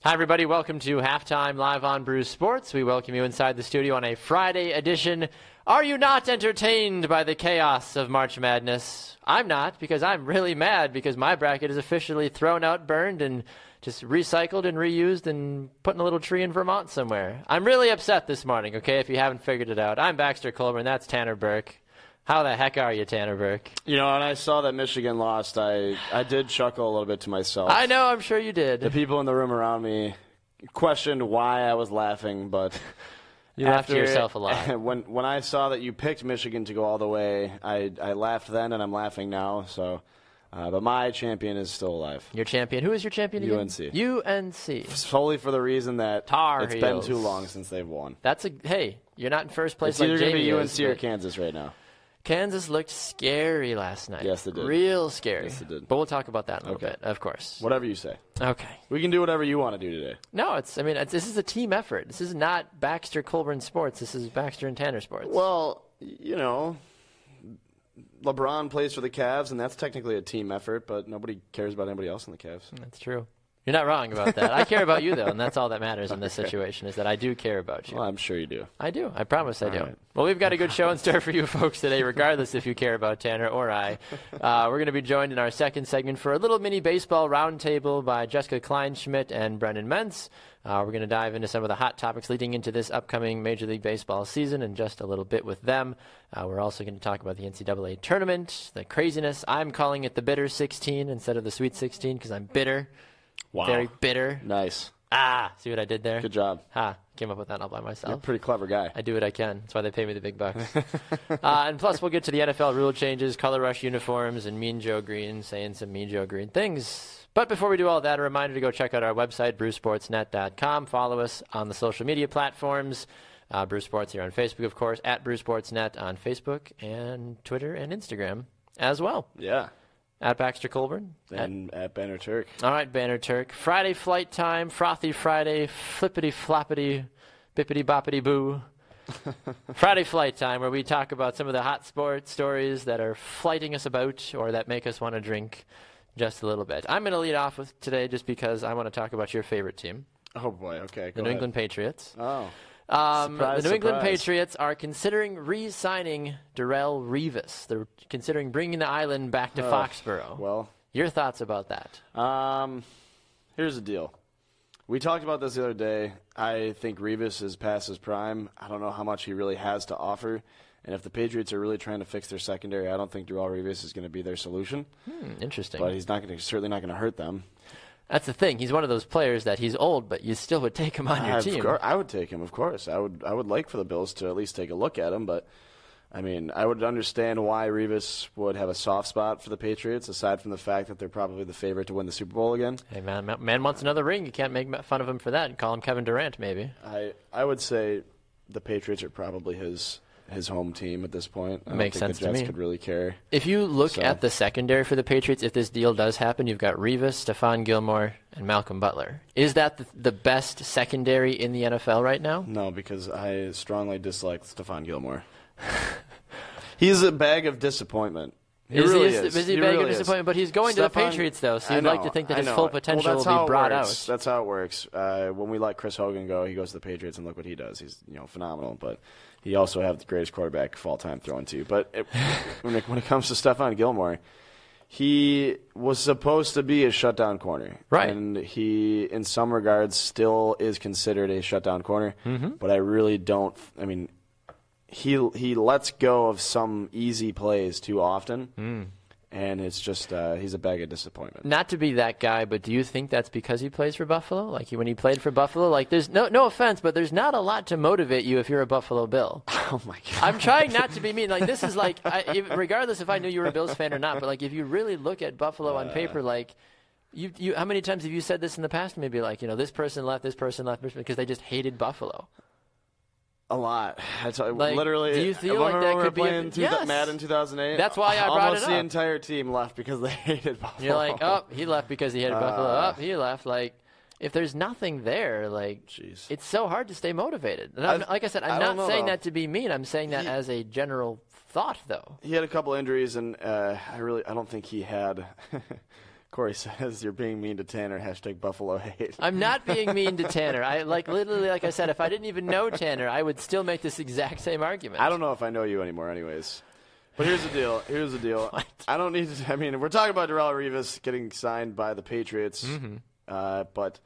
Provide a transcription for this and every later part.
Hi, everybody. Welcome to Halftime Live on Brew Sports. We welcome you inside the studio on a Friday edition. Are you not entertained by the chaos of March Madness? I'm not, because I'm really mad because my bracket is officially thrown out, burned, and just recycled and reused and put in a little tree in Vermont somewhere. I'm really upset this morning, okay, if you haven't figured it out. I'm Baxter Colburn. That's Tanner Burke. How the heck are you, Tanner Burke? You know, when I saw that Michigan lost, I did chuckle a little bit to myself. I know, I'm sure you did. The people in the room around me questioned why I was laughing, but you laughed to yourself a lot. When I saw that you picked Michigan to go all the way, I laughed then, and I'm laughing now. So, but my champion is still alive. Your champion? Who is your champion again? UNC. UNC. Solely for the reason that Tar it's Heels. been too long since they've won. Hey, you're not in first place it's like either going to Jamie be UNC is, or Kansas right now. Kansas looked scary last night. Yes, they did. Real scary. Yes, they did. But we'll talk about that in a little bit, of course. Whatever you say. Okay. We can do whatever you want to do today. No, this is a team effort. This is not Baxter Colburn Sports. This is Baxter and Tanner Sports. Well, you know, LeBron plays for the Cavs, and that's technically a team effort, but nobody cares about anybody else in the Cavs. That's true. You're not wrong about that. I care about you, though, and that's all that matters in this situation is that I do care about you. Well, I'm sure you do. I do. I promise I do. Right. Well, we've got a good show in store for you folks today, regardless if you care about Tanner or I. We're going to be joined in our second segment for a little mini baseball roundtable by Jessica Kleinschmidt and Brennan Mense. We're going to dive into some of the hot topics leading into this upcoming Major League Baseball season in just a little bit with them. We're also going to talk about the NCAA tournament, the craziness. I'm calling it the bitter 16 instead of the sweet 16 because I'm bitter. Wow. Very bitter. Nice. See what I did there? Good job. Came up with that all by myself. You're a pretty clever guy. I do what I can. That's why they pay me the big bucks. And plus, we'll get to the NFL rule changes, color rush uniforms, and Mean Joe Green saying some Mean Joe Green things. But before we do all that, a reminder to go check out our website, brewsportsnet.com. Follow us on the social media platforms. Brew Sports here on Facebook, of course, at BrewSportsNet on Facebook and Twitter and Instagram as well. Yeah. At Baxter Colburn. And at Banner Turk. All right, Banner Turk. Friday flight time, frothy Friday, flippity floppity, bippity boppity boo. Friday flight time, where we talk about some of the hot sports stories that are flighting us about or that make us want to drink just a little bit. I'm going to lead off with today just because I want to talk about your favorite team. Oh, boy. Okay. The New England Patriots. Oh. The New England Patriots are considering re-signing Darrelle Revis. They're considering bringing the island back to Foxborough. Well, your thoughts about that? Here's the deal. We talked about this the other day. I think Revis is past his prime. I don't know how much he really has to offer. And if the Patriots are really trying to fix their secondary, I don't think Darrelle Revis is going to be their solution. Interesting. But he's certainly not going to hurt them. That's the thing. He's one of those players that he's old, but you still would take him on your team. I would take him, of course. I would like for the Bills to at least take a look at him, but I mean, I would understand why Revis would have a soft spot for the Patriots, aside from the fact that they're probably the favorite to win the Super Bowl again. Hey, man wants another ring. You can't make fun of him for that and call him Kevin Durant, maybe. I would say the Patriots are probably his home team at this point. I Makes don't sense think the Jets to me. could really care. If you look at the secondary for the Patriots, if this deal does happen, you've got Revis, Stephon Gilmore, and Malcolm Butler. Is that the best secondary in the NFL right now? No, because I strongly dislike Stephon Gilmore. He's a bag of disappointment. He really is. Is he a bag of disappointment? But he's going to the Patriots, though, so you'd like to think that his full potential will be brought out. That's how it works. When we let Chris Hogan go, he goes to the Patriots, and look what he does. He's phenomenal, but he also has the greatest quarterback of all time throwing to. But when it comes to Stephon Gilmore, he was supposed to be a shutdown corner. Right. And he, in some regards, still is considered a shutdown corner. Mm-hmm. But I really don't – I mean, he lets go of some easy plays too often. And it's just he's a bag of disappointment. Not to be that guy, but do you think that's because he plays for Buffalo? Like when he played for Buffalo, like there's no offense, but there's not a lot to motivate you if you're a Buffalo Bill. Oh my God! I'm trying not to be mean. Like this is like, regardless if I knew you were a Bills fan or not, but like if you really look at Buffalo on paper, like you, how many times have you said this in the past? Maybe like this person left, because they just hated Buffalo. A lot. Like, literally. Do you feel like that could be Madden 2008? That's why I brought it up. Almost the entire team left because they hated Buffalo. You're like, oh, he left because he hated Buffalo. Oh, he left. Like, if there's nothing there, like, jeez. It's so hard to stay motivated. And like I said, I'm not saying that to be mean. I'm saying that as a general thought, though. He had a couple injuries, and I don't think he had Corey says you're being mean to Tanner. # Buffalo hate. I'm not being mean to Tanner. Literally, like I said, if I didn't even know Tanner, I would still make this exact same argument. I don't know if I know you anymore, anyways. But here's the deal. What? I don't need to. I mean, we're talking about Darrelle Revis getting signed by the Patriots, but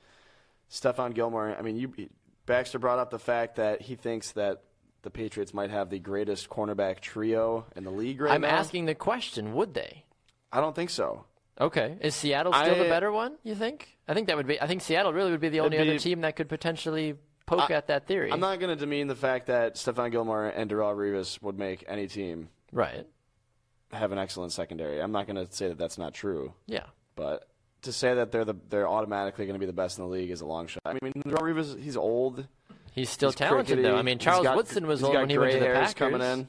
Stephon Gilmore. I mean, Baxter brought up the fact that he thinks that the Patriots might have the greatest cornerback trio in the league right now. I'm asking the question: would they? I don't think so. Okay, is Seattle still the better one? You think? I think Seattle really would be the only other team that could potentially poke at that theory. I'm not going to demean the fact that Stephon Gilmore and Darrelle Revis would make any team. Right. Have an excellent secondary. I'm not going to say that that's not true. Yeah. But to say that they're automatically going to be the best in the league is a long shot. I mean, Darrelle Revis, he's old. He's still talented, though. I mean, Charles Woodson was old when he went to the Packers. Coming in.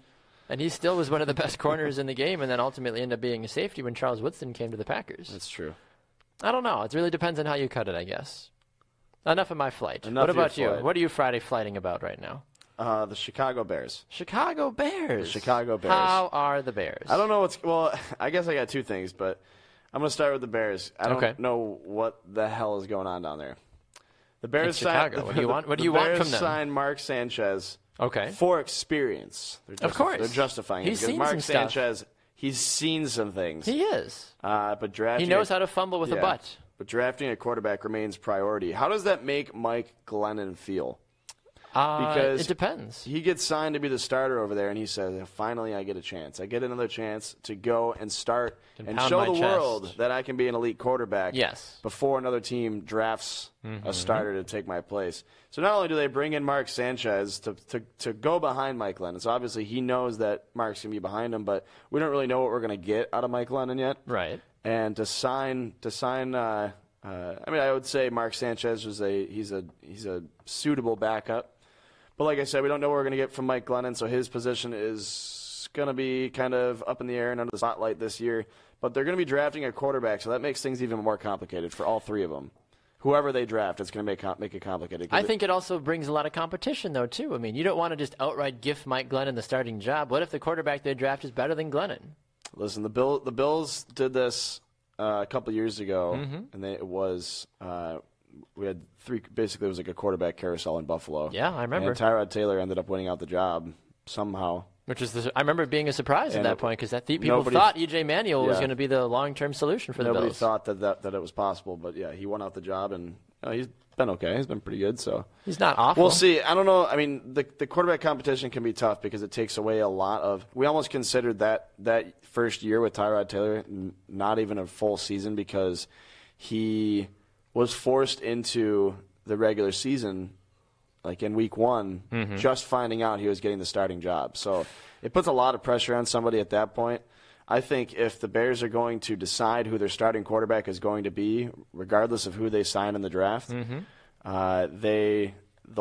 And he still was one of the best corners in the game, and then ultimately ended up being a safety when Charles Woodson came to the Packers. That's true. I don't know. It really depends on how you cut it, I guess. Enough of my flight. What about you? What are you Friday flighting about right now? The Chicago Bears. Chicago Bears. The Chicago Bears. How are the Bears? I don't know I guess I got two things, but I'm going to start with the Bears. I don't know what the hell is going on down there. The Bears Chicago. What do you want? What do you want from them? The Bears signed Mark Sanchez. Okay. For experience. Of course. They're justifying it. Because Mark Sanchez, he's seen some things. He is. But drafting he knows how to fumble with a butt. But drafting a quarterback remains priority. How does that make Mike Glennon feel? Because it depends. He gets signed to be the starter over there, and he says, finally I get a chance. I get another chance to go and start and show the world that I can be an elite quarterback before another team drafts a starter to take my place. So not only do they bring in Mark Sanchez to go behind Mike Glennon, so obviously he knows that Mark's going to be behind him, but we don't really know what we're going to get out of Mike Glennon yet. Right. And to sign I mean, I would say Mark Sanchez he's a suitable backup. But like I said, we don't know what we're going to get from Mike Glennon, so his position is going to be kind of up in the air and under the spotlight this year. But they're going to be drafting a quarterback, so that makes things even more complicated for all three of them. Whoever they draft, it's going to make it complicated. I think it also brings a lot of competition, though, too. I mean, you don't want to just outright gift Mike Glennon the starting job. What if the quarterback they draft is better than Glennon? Listen, the Bills did this a couple years ago, and it was we had three. Basically, it was like a quarterback carousel in Buffalo. Yeah, I remember. And Tyrod Taylor ended up winning out the job somehow. Which is, I remember it being a surprise at that point because people thought E.J. Manuel was going to be the long-term solution for the Bills. Nobody thought that it was possible, but yeah, he won out the job, and he's been okay. He's been pretty good. So he's not awful. We'll see. I don't know. I mean, the quarterback competition can be tough because it takes away a lot of. We almost considered that first year with Tyrod Taylor not even a full season because he was forced into the regular season. Like in week one, just finding out he was getting the starting job. So it puts a lot of pressure on somebody at that point. I think if the Bears are going to decide who their starting quarterback is going to be, regardless of who they sign in the draft, they'll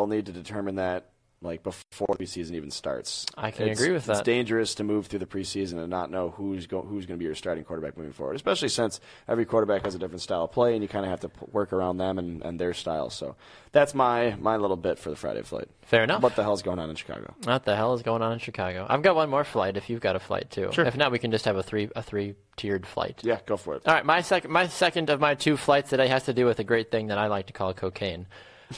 need to determine that like before the preseason even starts. I can agree with that. It's dangerous to move through the preseason and not know who's going to be your starting quarterback moving forward, especially since every quarterback has a different style of play and you kind of have to work around them and their style. So that's my little bit for the Friday flight. Fair enough. What the hell's going on in Chicago? What the hell is going on in Chicago? I've got one more flight if you've got a flight too. Sure. If not, we can just have a three-tiered flight. Yeah, go for it. All right, my second of my two flights today has to do with a great thing that I like to call cocaine.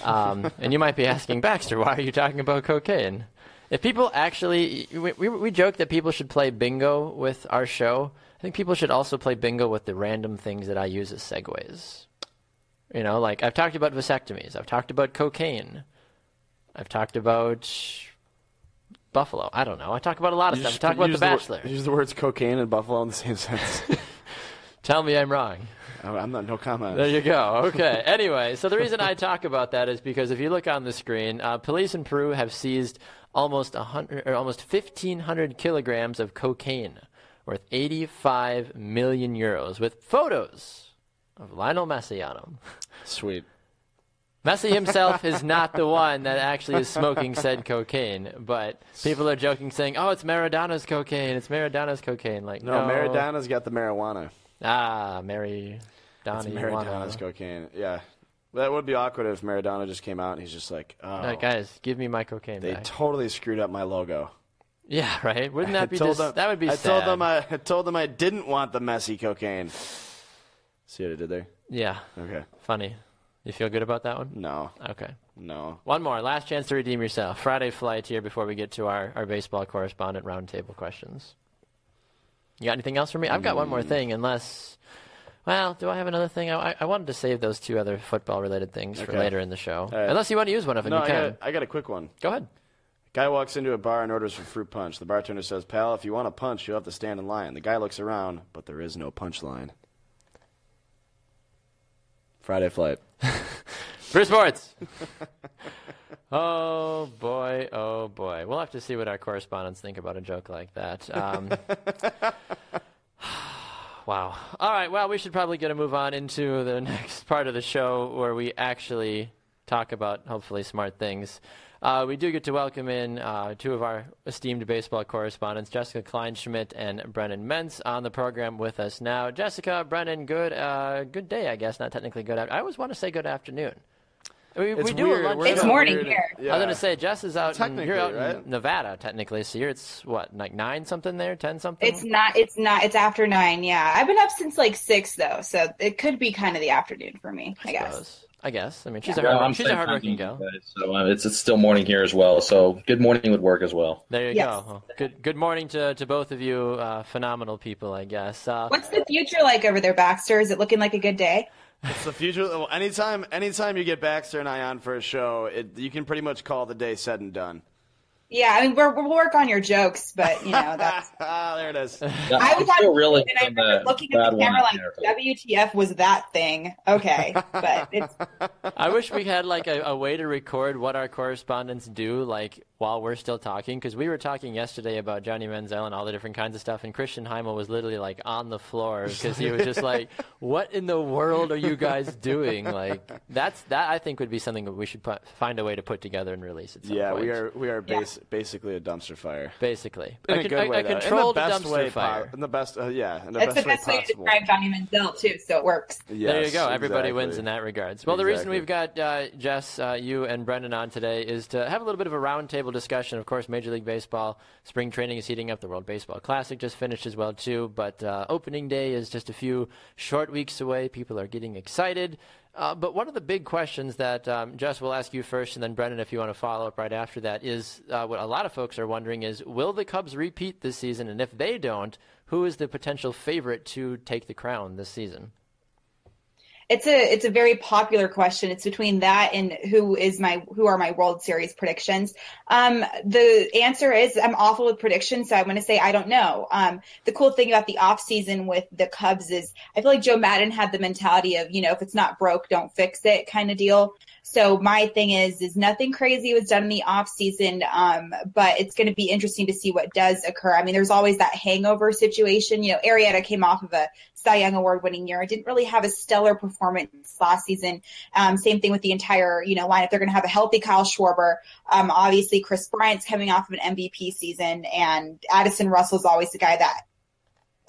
And you might be asking, Baxter, why are you talking about cocaine? If people actually, we joke that people should play bingo with our show. I think people should also play bingo with the random things that I use as segues. You know, like I've talked about vasectomies. I've talked about cocaine. I've talked about Buffalo. I don't know. I talk about a lot of stuff. I talk about The Bachelor. Use the words cocaine and Buffalo in the same sentence. Tell me I'm wrong. I'm not. No comment. There you go. Okay. Anyway, so the reason I talk about that is because if you look on the screen, police in Peru have seized almost 1,500 kilograms of cocaine, worth 85 million euros, with photos of Lionel Messi on them. Sweet. Messi himself is not the one that actually is smoking said cocaine, but people are joking, saying, "Oh, it's Maradona's cocaine. It's Maradona's cocaine." Like, no, Maradona's got the marijuana. Maradona's cocaine. Yeah. That would be awkward if Maradona just came out and he's just like, oh. No, guys, give me my cocaine They back. totally screwed up my logo. Yeah, right? Wouldn't that be that would be sad. I told them I didn't want the messy cocaine. See what I did there? Yeah. Okay. Funny. You feel good about that one? No. Okay. No. One more. Last chance to redeem yourself. Friday flight here before we get to our baseball correspondent roundtable questions. You got anything else for me? I've got one more thing, unless... Well, do I have another thing? I wanted to save those two other football-related things for later in the show. Right. Unless you want to use one of them, you can. I got a quick one. Go ahead. Guy walks into a bar and orders for fruit punch. The bartender says, "Pal, if you want a punch, you'll have to stand in line." The guy looks around, but there is no punch line. Friday flight. Bruce Sports. Oh, boy. Oh, boy. We'll have to see what our correspondents think about a joke like that. Wow. All right, well, we should probably get a move on into the next part of the show where we actually talk about, hopefully, smart things. We do get to welcome in two of our esteemed baseball correspondents, Jessica Kleinschmidt and Brennan Mense, on the program with us now. Jessica, Brennan, good day, I guess. Not technically good. I always want to say good afternoon. We do weird. a lunch. It's morning here. Yeah. I was going to say, Jess is out. You're out right? in Nevada, technically. So it's what, like 9 something there, 10 something. It's not. It's after 9. Yeah, I've been up since like 6 though, so it could be kind of the afternoon for me. I guess. I guess. I mean, she's Yeah. a hardworking gal. So it's still morning here as well. So good morning would work as well. There you Yes. go. Well, good morning to both of you, phenomenal people, I guess. What's the future like over there, Baxter? Is it looking like a good day? It's the future. Well, anytime you get Baxter and I on for a show, you can pretty much call the day said and done. Yeah, I mean we'll work on your jokes, but that's. There it is. I was still really and I remember looking at the camera like, WTF was that thing? Okay, but it's. I wish we had like a way to record what our correspondents do, like while we're still talking, because we were talking yesterday about Johnny Manziel and all the different kinds of stuff, and Christian Heimel was literally like on the floor because he was just like, "What in the world are you guys doing?" Like that I think would be something that we should find a way to put together and release at some point. we are basically a dumpster fire. Basically, In a good way, a controlled dumpster way, fire. In the best, That's the best way to possible. describe Johnny Manziel too, so it works. Yes, there you go. Everybody exactly. wins in that regards. Well, the reason Exactly. we've got Jess, you, and Brendan on today is to have a little bit of a roundtable discussion. Of course, Major League Baseball spring training is heating up. The World Baseball Classic just finished as well too. But opening day is just a few short weeks away. People are getting excited. But one of the big questions that Jess will ask you first, and then Brendan, if you want to follow up right after that, is what a lot of folks are wondering is, will the Cubs repeat this season? And if they don't, who is the potential favorite to take the crown this season? It's a very popular question. It's between that and who are my World Series predictions. The answer is I'm awful with predictions, so I'm going to say I don't know. The cool thing about the off season with the Cubs is I feel like Joe Maddon had the mentality of, if it's not broke, don't fix it kind of deal. So my thing is nothing crazy was done in the off season, but it's going to be interesting to see what does occur. I mean, there's always that hangover situation. Arrieta came off of a Cy Young Award winning year. Didn't really have a stellar performance last season. Same thing with the entire, lineup. They're going to have a healthy Kyle Schwarber. Obviously Chris Bryant's coming off of an MVP season, and Addison Russell's always the guy that,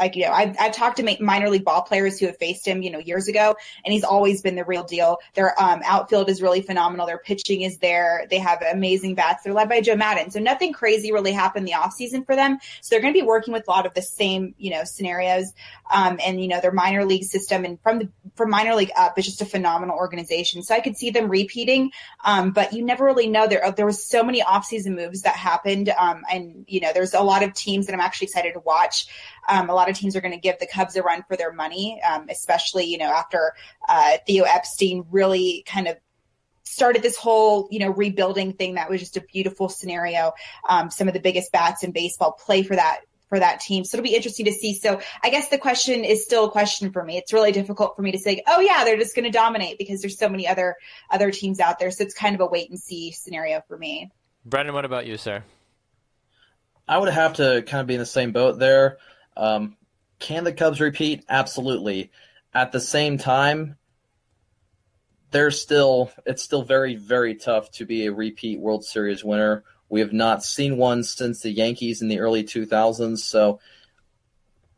I've talked to minor league ball players who have faced him, years ago, and he's always been the real deal. Their outfield is really phenomenal. Their pitching is there. They have amazing bats. They're led by Joe Maddon. So nothing crazy really happened in the offseason for them. So they're going to be working with a lot of the same, scenarios. And, their minor league system and from minor league up, it's just a phenomenal organization. So I could see them repeating. But you never really know. There was so many offseason moves that happened. And, there's a lot of teams that I'm actually excited to watch. A lot of teams are going to give the Cubs a run for their money, especially, after Theo Epstein really kind of started this whole, rebuilding thing. That was just a beautiful scenario. Some of the biggest bats in baseball play for that team. So it'll be interesting to see. So I guess the question is still a question for me. It's really difficult for me to say, oh yeah, they're just going to dominate, because there's so many other teams out there. So it's kind of a wait and see scenario for me. Brendan, what about you, sir? I would have to kind of be in the same boat there. Can the Cubs repeat? Absolutely. At the same time, it's still very, very tough to be a repeat World Series winner. We have not seen one since the Yankees in the early 2000s. So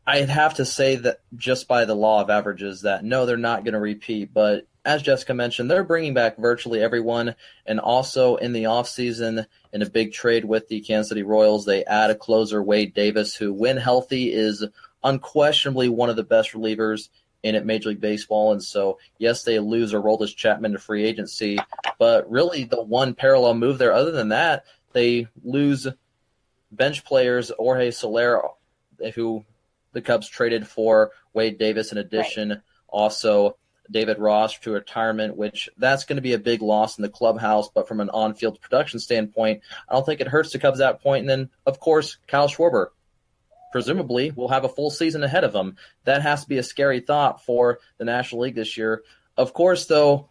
I'd have to say that just by the law of averages that no, they're not going to repeat. But as Jessica mentioned, they're bringing back virtually everyone. And also in the offseason, in a big trade with the Kansas City Royals, they add a closer, Wade Davis, who, when healthy, is unquestionably one of the best relievers in at Major League Baseball. And so, yes, they lose Aroldis Chapman to free agency, but really the one parallel move there, other than that, they lose bench players, Jorge Soler, who the Cubs traded for Wade Davis in addition, right. Also David Ross to retirement, which that's going to be a big loss in the clubhouse, but from an on-field production standpoint, I don't think it hurts the Cubs at that point. And then, of course, Kyle Schwarber presumably will have a full season ahead of him. That has to be a scary thought for the National League this year. Of course, though,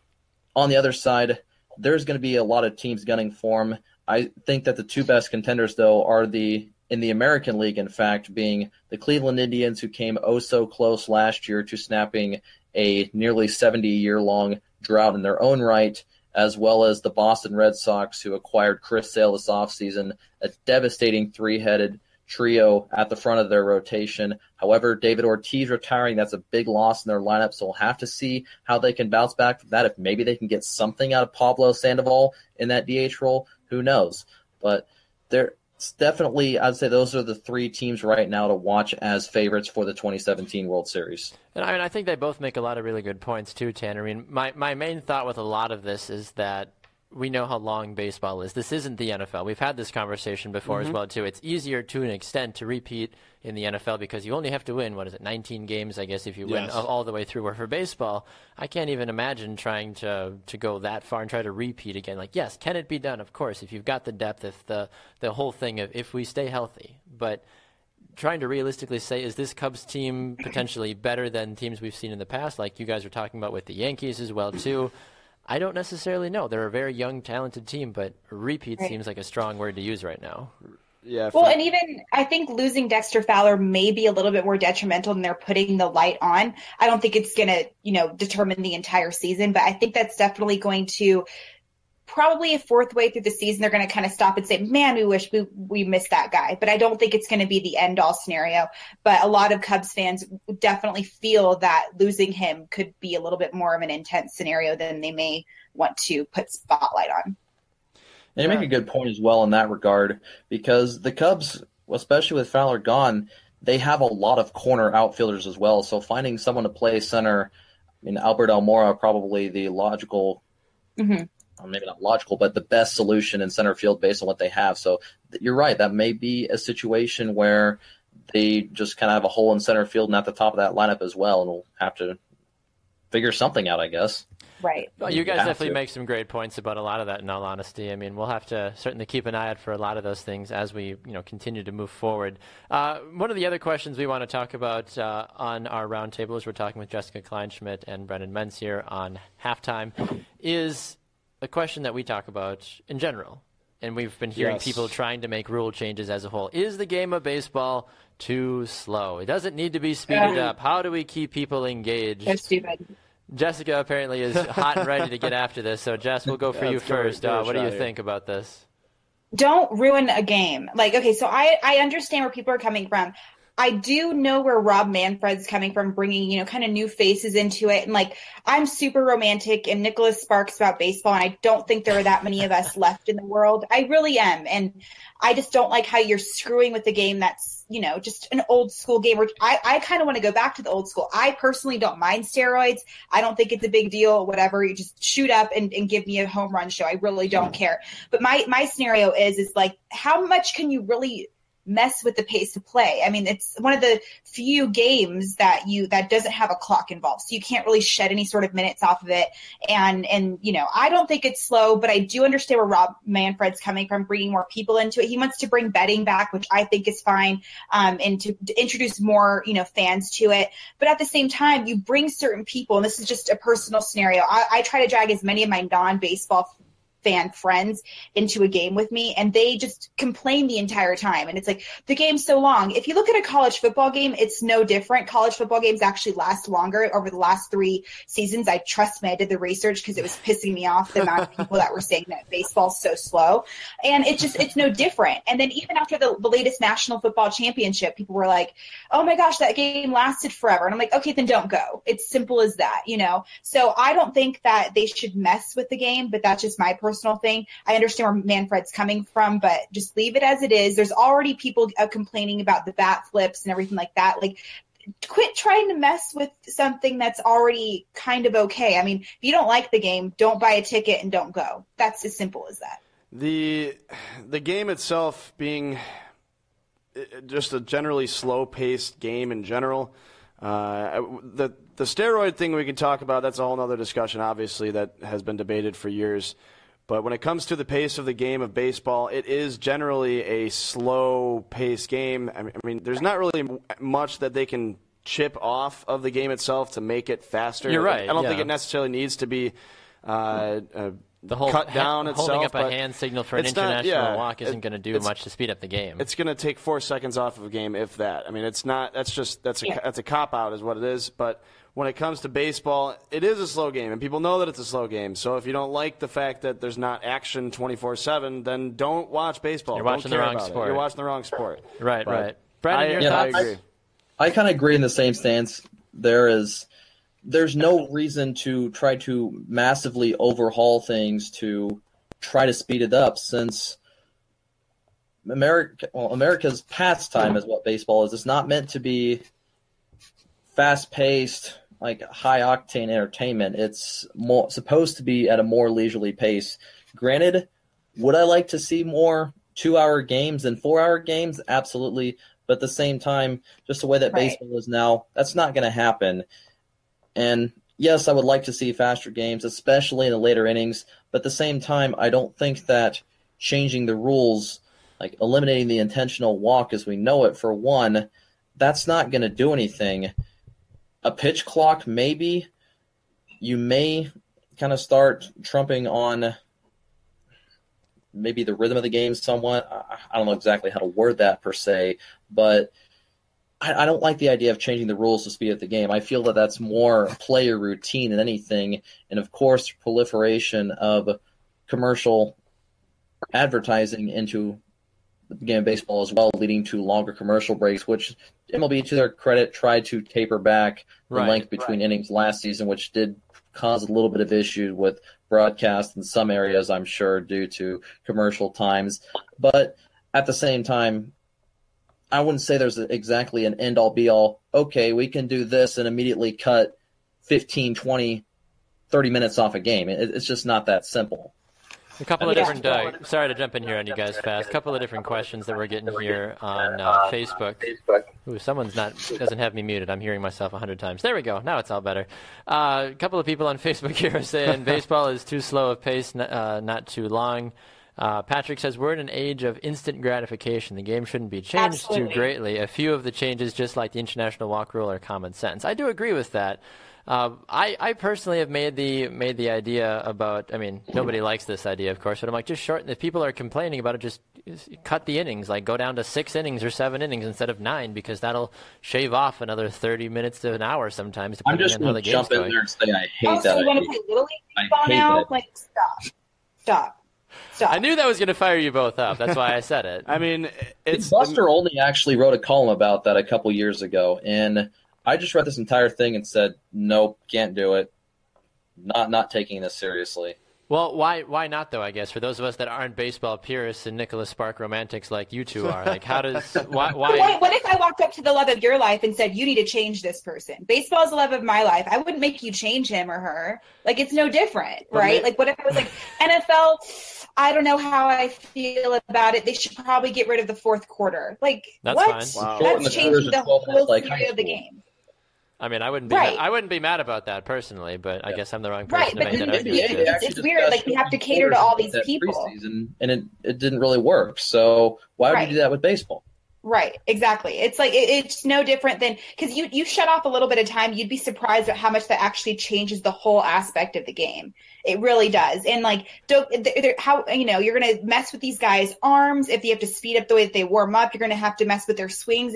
on the other side, there's going to be a lot of teams gunning for him. I think that the two best contenders, though, are in the American League, in fact, being the Cleveland Indians, who came oh so close last year to snapping a nearly 70-year-long drought in their own right, as well as the Boston Red Sox, who acquired Chris Sale this offseason, a devastating three-headed trio at the front of their rotation. However, David Ortiz retiring, that's a big loss in their lineup, so we'll have to see how they can bounce back from that. If maybe they can get something out of Pablo Sandoval in that DH role, who knows? But it's definitely, I'd say those are the three teams right now to watch as favorites for the 2017 World Series. And I think they both make a lot of really good points too, Tanner. I mean, my main thought with a lot of this is that we know how long baseball is. This isn't the NFL. We've had this conversation before as well, too. It's easier to an extent to repeat in the NFL because you only have to win, 19 games, I guess, if you win all the way through. Where for baseball, I can't even imagine trying to go that far and try to repeat again. Like, yes, can it be done? Of course, if you've got the depth, if the whole thing of if we stay healthy. But trying to realistically say, is this Cubs team potentially better than teams we've seen in the past, like you guys were talking about with the Yankees as well, too? I don't necessarily know. They're a very young, talented team, but repeat seems like a strong word to use right now. Yeah. Well, and even I think losing Dexter Fowler may be a little bit more detrimental than they're putting the light on. I don't think it's going to, determine the entire season, but I think that's definitely going to probably a fourth way through the season, they're going to kind of stop and say, man, we wish we missed that guy. But I don't think it's going to be the end all scenario. But a lot of Cubs fans definitely feel that losing him could be a little bit more of an intense scenario than they may want to put spotlight on. And you make a good point as well in that regard, because the Cubs, especially with Fowler gone, they have a lot of corner outfielders as well. So finding someone to play center, Albert Almora, probably the logical maybe not logical, but the best solution in center field based on what they have. So you're right. That may be a situation where they just kind of have a hole in center field and at the top of that lineup as well. And we'll have to figure something out, I guess. Right. Well, you guys definitely make some great points about a lot of that, in all honesty. I mean, we'll have to certainly keep an eye out for a lot of those things as we continue to move forward. One of the other questions we want to talk about on our roundtable, as we're talking with Jessica Kleinschmidt and Brennan Mense here on Halftime, is a question that we talk about in general, and we've been hearing people trying to make rule changes as a whole. Is the game of baseball too slow? It doesn't need to be speeded up. How do we keep people engaged? That's stupid. Jessica apparently is hot and ready to get after this, so Jess, we'll go for you first. What do you think about this? Don't ruin a game. So I understand where people are coming from. I do know where Rob Manfred's coming from, bringing, kind of new faces into it. And I'm super romantic and Nicholas Sparks about baseball. And I don't think there are that many of us left in the world. I really am. And I just don't like how you're screwing with the game that's, just an old school game. I kind of want to go back to the old school. I personally don't mind steroids. I don't think it's a big deal, whatever. You just shoot up and give me a home run show. I really don't care. But my scenario is how much can you really mess with the pace of play? I mean, it's one of the few games that doesn't have a clock involved, so you can't really shed any sort of minutes off of it. And I don't think it's slow, but I do understand where Rob Manfred's coming from, bringing more people into it. He wants to bring betting back, which I think is fine, and to introduce more fans to it. But at the same time, you bring certain people, and this is just a personal scenario. I try to drag as many of my non-baseball fan friends into a game with me, and they just complain the entire time. And it's the game's so long. If you look at a college football game, it's no different. College football games actually last longer over the last 3 seasons. Trust me, I did the research because it was pissing me off, the amount of people that were saying that baseball's so slow. And it's no different. And then even after the latest National Football Championship, people were like, oh my gosh, that game lasted forever. And I'm like, okay, then don't go. It's simple as that, So I don't think that they should mess with the game, but that's just my personal thing. I understand where Manfred's coming from, but just leave it as it is. There's already people complaining about the bat flips and everything like that. quit trying to mess with something that's already kind of okay. I mean, if you don't like the game, don't buy a ticket and don't go. That's as simple as that. The game itself being just a generally slow-paced game in general. The steroid thing we can talk about, that's a whole other discussion, obviously, that has been debated for years. But when it comes to the pace of the game of baseball, it is generally a slow-paced game. I mean, there's not really much that they can chip off of the game itself to make it faster. You're right. I don't think it necessarily needs to be the whole cut down itself. Holding up a hand signal for an international walk isn't going to do much to speed up the game. It's going to take 4 seconds off of a game, if that. I mean, it's not. That's a cop-out is what it is. But when it comes to baseball, it is a slow game, and people know that it's a slow game. So if you don't like the fact that there's not action 24/7, then don't watch baseball. You're watching the wrong sport. You're watching the wrong sport. Right. Brennan, your thoughts? I agree. I kind of agree in the same stance. There's no reason to try to massively overhaul things to try to speed it up, since America's pastime is what baseball is. It's not meant to be fast-paced, like high-octane entertainment. It's supposed to be at a more leisurely pace. Granted, would I like to see more 2-hour games than 4-hour games? Absolutely. But at the same time, just the way that baseball is now, that's not going to happen. And yes, I would like to see faster games, especially in the later innings. But at the same time, I don't think that changing the rules, like eliminating the intentional walk as we know it, for one, that's not going to do anything. A pitch clock, maybe. You may kind of start trumping on maybe the rhythm of the game somewhat. I don't know exactly how to word that per se, but I don't like the idea of changing the rules to speed up the game. I feel that that's more player routine than anything. And, of course, proliferation of commercial advertising into the game of baseball as well, leading to longer commercial breaks, which MLB, to their credit, tried to taper back the length between innings last season, which did cause a little bit of issue with broadcast in some areas, I'm sure, due to commercial times. But at the same time, I wouldn't say there's exactly an end-all, be-all, okay, we can do this and immediately cut 15, 20, 30 minutes off a game. It's just not that simple. A couple of different sorry to jump in here on you guys fast. A couple of different questions that we're getting here on Facebook. Ooh, someone's doesn't have me muted. I'm hearing myself 100 times. There we go. Now it's all better. A couple of people on Facebook here are saying baseball is too slow of pace, not too long. Patrick says we're in an age of instant gratification. The game shouldn't be changed too greatly. A few of the changes, just like the international walk rule, are common sense. I do agree with that. I personally have made the idea about, I mean, nobody likes this idea, of course, but I'm like, just shorten. If people are complaining about it, just cut the innings, like go down to 6 innings or 7 innings instead of 9, because that'll shave off another 30 minutes to an hour sometimes, depending on how the game's going. I'm just going to jump in there and say I hate that. So you want to play Little League baseball now? Like, stop. I knew that was going to fire you both up. That's why I said it. I mean, Buster Olney actually wrote a column about that a couple years ago, and I just read this entire thing and said, nope, can't do it. Not taking this seriously. Well, why not, though, I guess, for those of us that aren't baseball purists and Nicholas Spark romantics like you two are? Like, how does – why? What if I walked up to the love of your life and said, you need to change this person? Baseball is the love of my life. I wouldn't make you change him or her. Like, it's no different, right? Like, what if I was like, NFL, I don't know how I feel about it. They should probably get rid of the fourth quarter. Like, that's what? Fine. Wow. That's changing the whole theory of the game. I mean, I wouldn't be mad about that personally, but I guess I'm the wrong person to make that argument. It's weird. Like, we have to cater to all these people. And it didn't really work. So why would you do that with baseball? Right, exactly. It's like it's no different than because you shut off a little bit of time. You'd be surprised at how much that actually changes the whole aspect of the game. It really does. And like, how you're going to mess with these guys' arms if you have to speed up the way that they warm up. You're going to have to mess with their swings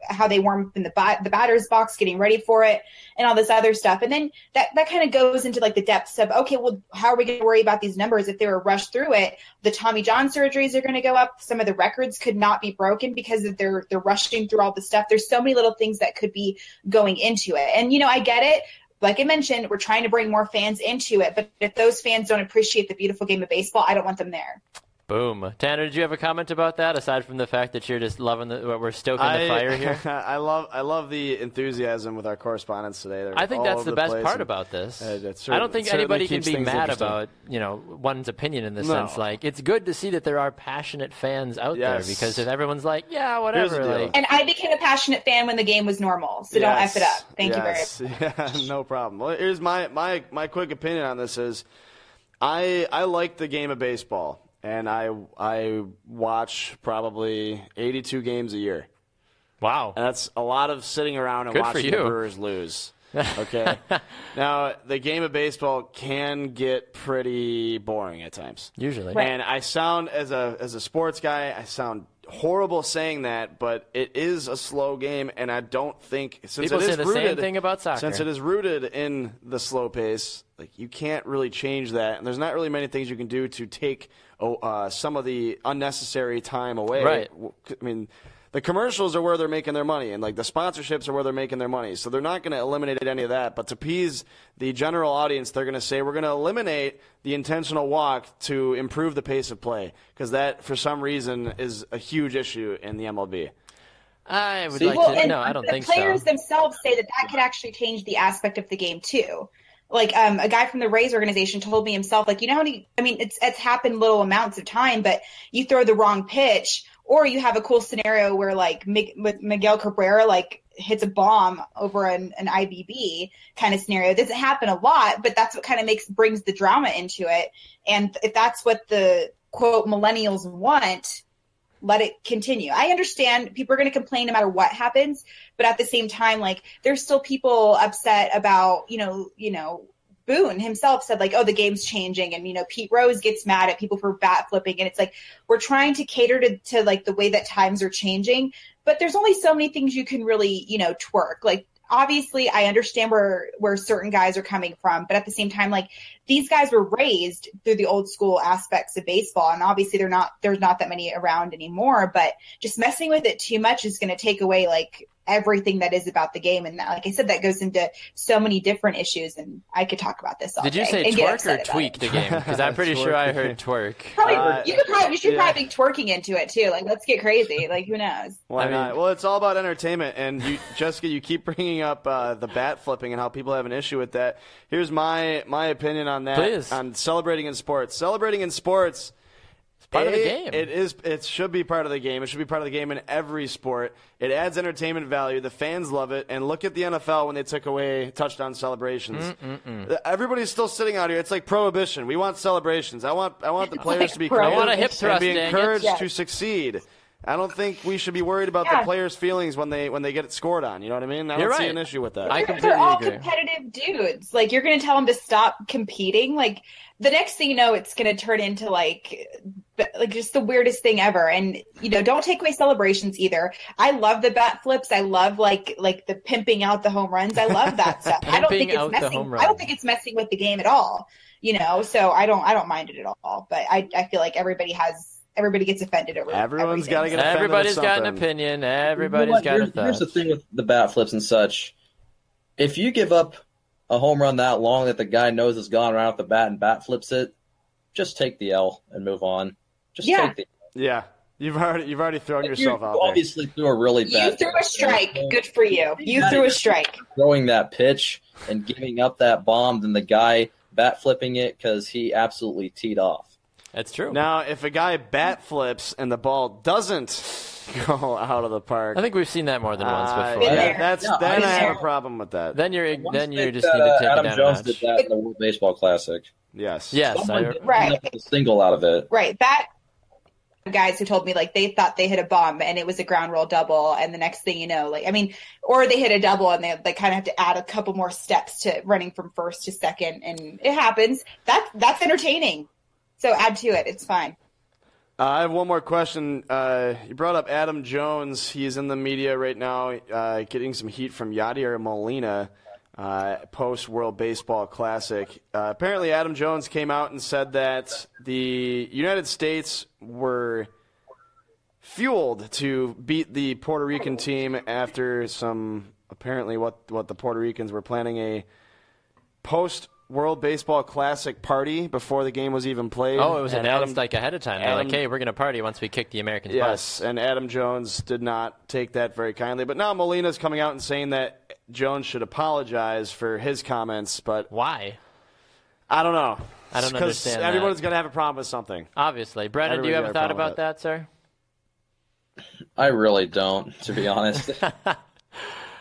how they warm up in the batter's box, getting ready for it, and all this other stuff. And then that kind of goes into like the depths of, okay, well, how are we going to worry about these numbers if they were rushed through it? The Tommy John surgeries are going to go up. Some of the records could not be broken because they're rushing through all the stuff. There's so many little things that could be going into it. And, I get it. Like I mentioned, we're trying to bring more fans into it. But if those fans don't appreciate the beautiful game of baseball, I don't want them there. Boom. Tanner, did you have a comment about that, aside from the fact that you're just loving what we're stoking the fire here? I love the enthusiasm with our correspondents today. I think that's the best part about this. I don't think anybody can be mad about one's opinion in the sense. Like, it's good to see that there are passionate fans out there, because if everyone's like, yeah, whatever. Like, and I became a passionate fan when the game was normal, so don't F it up. Thank you very much. Yeah, no problem. Well, here's my quick opinion on this is I like the game of baseball. And I watch probably 82 games a year. Wow. And that's a lot of sitting around and watching the Brewers lose. Okay? Now, the game of baseball can get pretty boring at times. Usually. Right. And I sound, as a sports guy, I sound horrible saying that, but it is a slow game, and I don't think people say the same thing about soccer. Since it is rooted in the slow pace, like, you can't really change that, and there's not really many things you can do to take some of the unnecessary time away. Right. I mean, the commercials are where they're making their money, and like the sponsorships are where they're making their money. So they're not going to eliminate any of that. But to appease the general audience, they're going to say we're going to eliminate the intentional walk to improve the pace of play, because that, for some reason, is a huge issue in the MLB. I would like to. No, I don't think so. The players themselves say that could actually change the aspect of the game too. Like, a guy from the Rays organization told me himself, like, it's happened little amounts of time, but you throw the wrong pitch, or you have a cool scenario where, like, with Miguel Cabrera, like, hits a bomb over an IBB kind of scenario. It doesn't happen a lot, but that's what kind of brings the drama into it. And if that's what the, quote, millennials want, let it continue. I understand people are going to complain no matter what happens, but at the same time, like, there's still people upset about, Boone himself said, like, oh, the game's changing. And, Pete Rose gets mad at people for bat flipping. And it's like, we're trying to cater to like the way that times are changing, but there's only so many things you can really, twerk. Like, obviously I understand where certain guys are coming from, but at the same time, like, these guys were raised through the old school aspects of baseball, and obviously there's not that many around anymore, but just messing with it too much is going to take away, like, everything that is about the game. And that, like I said, that goes into so many different issues, and I could talk about this all day. Did you say twerk or tweak the game? Because I'm pretty sure I heard twerk. You should probably be twerking into it too. Like, let's get crazy. Like, who knows? Why not? Well, it's all about entertainment. And Jessica, you keep bringing up the bat flipping and how people have an issue with that. Here's my opinion on that. Please. On celebrating in sports. Celebrating in sports, part of the game. It should be part of the game. It should be part of the game in every sport. It adds entertainment value. The fans love it. And look at the NFL when they took away touchdown celebrations. Everybody's still sitting out here. It's like prohibition. We want celebrations. I want the players to be creative. I want a hip thrust, and be encouraged to succeed. I don't think we should be worried about the players' feelings when they get it scored on. You know what I mean? I don't see an issue with that. They're all competitive dudes. Like, you're going to tell them to stop competing. Like, the next thing you know, it's going to turn into like just the weirdest thing ever. And, don't take away celebrations either. I love the bat flips. I love like the pimping out the home runs. I love that stuff. I don't think it's messing with the game at all. So I don't mind it at all. But I feel like everybody gets offended over Everyone's got to get offended. Everybody's got an opinion. Everybody's got a thought. Here's the thing with the bat flips and such. If you give up a home run that long that the guy knows is gone right off the bat and bat flips it, just take the L and move on. Take the L. Yeah. You've already thrown yourself out there. You obviously threw a really bad. You threw a strike. Good for you. You threw a strike. Throwing that pitch and giving up that bomb than the guy bat flipping it because he absolutely teed off. That's true. Now, if a guy bat flips and the ball doesn't go out of the park, I think we've seen that more than once before. Then I have a problem with that. Then you just need to take it down Adam Jones did that in the World Baseball Classic. Yes. Right. A single out of it. Right. That guys who told me, like, they thought they hit a bomb and it was a ground roll double, and the next thing you know, or they hit a double and they kind of have to add a couple more steps to running from first to second, and it happens. That's entertaining. So add to it. It's fine. I have one more question. You brought up Adam Jones. He's in the media right now getting some heat from Yadier Molina post-World Baseball Classic. Apparently Adam Jones came out and said that the United States were fueled to beat the Puerto Rican team after apparently what the Puerto Ricans were planning a World Baseball Classic party before the game was even played. Oh, it was announced ahead of time. They're like, hey, we're going to party once we kick the Americans' butt. Yes, and Adam Jones did not take that very kindly. But now Molina's coming out and saying that Jones should apologize for his comments. But why? I don't know. I don't understand that. Everyone's going to have a problem with something. Obviously. Brennan, do you have a thought about that, sir? I really don't, to be honest.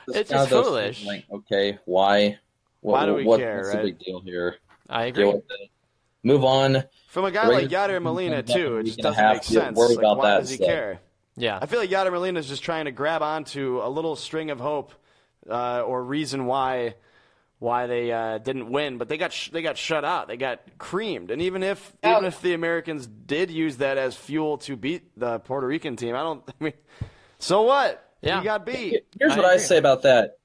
It's just foolish. Like, okay, why? Why do we care, what's right? the big deal here? I agree. Move on. From a guy like Yadier Molina, too, it just doesn't make sense. Like, why does he care? Yeah. I feel like Yadier Molina is just trying to grab onto a little string of hope or reason why they didn't win, but they got shut out. They got creamed. And even if the Americans did use that as fuel to beat the Puerto Rican team, so what? Yeah. You got beat. Here's what I say about that.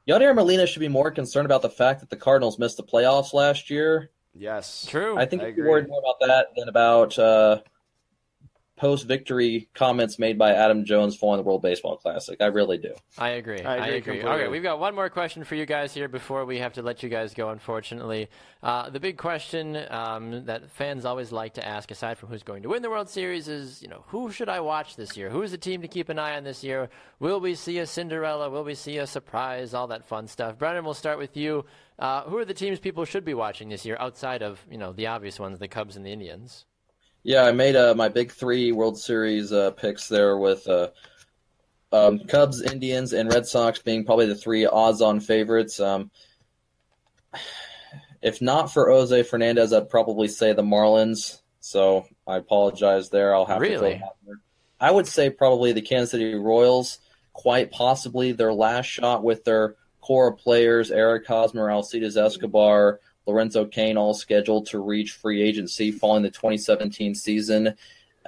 Yadier Molina should be more concerned about the fact that the Cardinals missed the playoffs last year. Yes. True. I think he'd be worried more about that than about post-victory comments made by Adam Jones following the World Baseball Classic. I really do. I agree. Okay, we've got one more question for you guys here before we have to let you guys go, unfortunately. The big question that fans always like to ask, aside from who's going to win the World Series, is, who should I watch this year? Who's the team to keep an eye on this year? Will we see a Cinderella? Will we see a surprise? All that fun stuff. Brennan, we'll start with you. Who are the teams people should be watching this year outside of, the obvious ones, the Cubs and the Indians? Yeah, I made my big three World Series picks there with Cubs, Indians, and Red Sox being probably the three odds-on favorites. If not for Jose Fernandez, I'd probably say the Marlins. So I apologize there. I'll have to throw it out there. I would say probably the Kansas City Royals, quite possibly their last shot with their core of players, Eric Hosmer, Alcides Escobar, Lorenzo Cain, all scheduled to reach free agency following the 2017 season.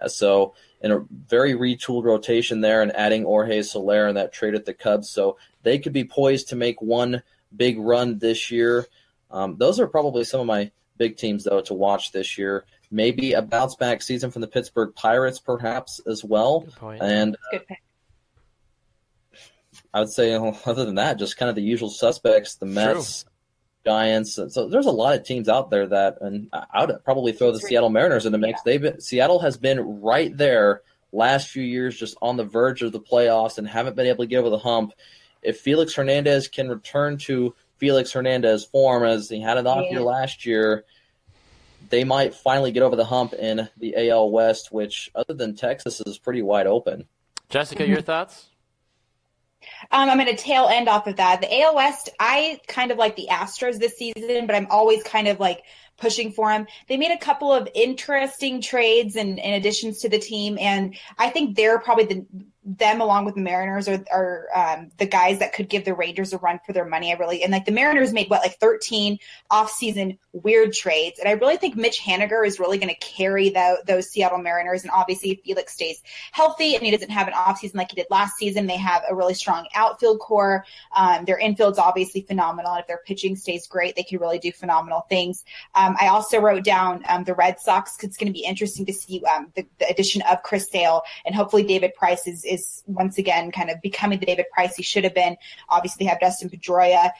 So in a very retooled rotation there and adding Jorge Soler in that trade at the Cubs. So they could be poised to make one big run this year. Those are probably some of my big teams, though, to watch this year. Maybe a bounce-back season from the Pittsburgh Pirates, perhaps, as well. Good point. And Good pick. I would say, other than that, just kind of the usual suspects, the Mets, Giants. So there's a lot of teams out there that, and I would probably throw the Seattle Mariners in the mix. Seattle has been right there last few years, just on the verge of the playoffs and haven't been able to get over the hump. If Felix Hernandez can return to Felix Hernandez form as he had an off year last year, they might finally get over the hump in the AL West, which, other than Texas, is pretty wide open. Jessica, your thoughts? I'm going to tail end off of that. The AL West, I kind of like the Astros this season, but I'm always kind of like pushing for them. They made a couple of interesting trades and additions to the team, and I think they're probably them along with the Mariners are the guys that could give the Rangers a run for their money. The Mariners made 13 off-season weird trades, and I really think Mitch Haniger is really going to carry those Seattle Mariners. And obviously, if Felix stays healthy and he doesn't have an off-season like he did last season, they have a really strong outfield core. Their infield's obviously phenomenal, and if their pitching stays great, they can really do phenomenal things. I also wrote down the Red Sox. It's going to be interesting to see the addition of Chris Sale, and hopefully David Price is once again kind of becoming the David Price he should have been. Obviously, they have Dustin Pedroia.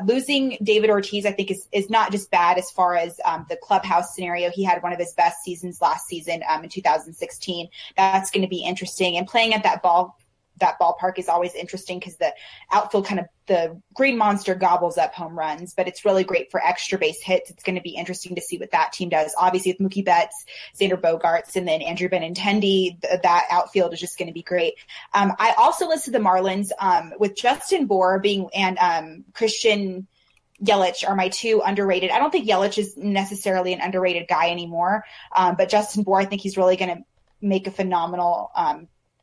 Losing David Ortiz, I think, is not just bad as far as the clubhouse scenario. He had one of his best seasons last season in 2016. That's going to be interesting. And playing at that ballpark is always interesting because the outfield the Green Monster gobbles up home runs, but it's really great for extra base hits. It's going to be interesting to see what that team does. Obviously, with Mookie Betts, Xander Bogaerts, and then Andrew Benintendi, that outfield is just going to be great. I also listed the Marlins with Justin Bour and Christian Yelich are my two underrated. I don't think Yelich is necessarily an underrated guy anymore, but Justin Bour, I think he's really going to make a phenomenal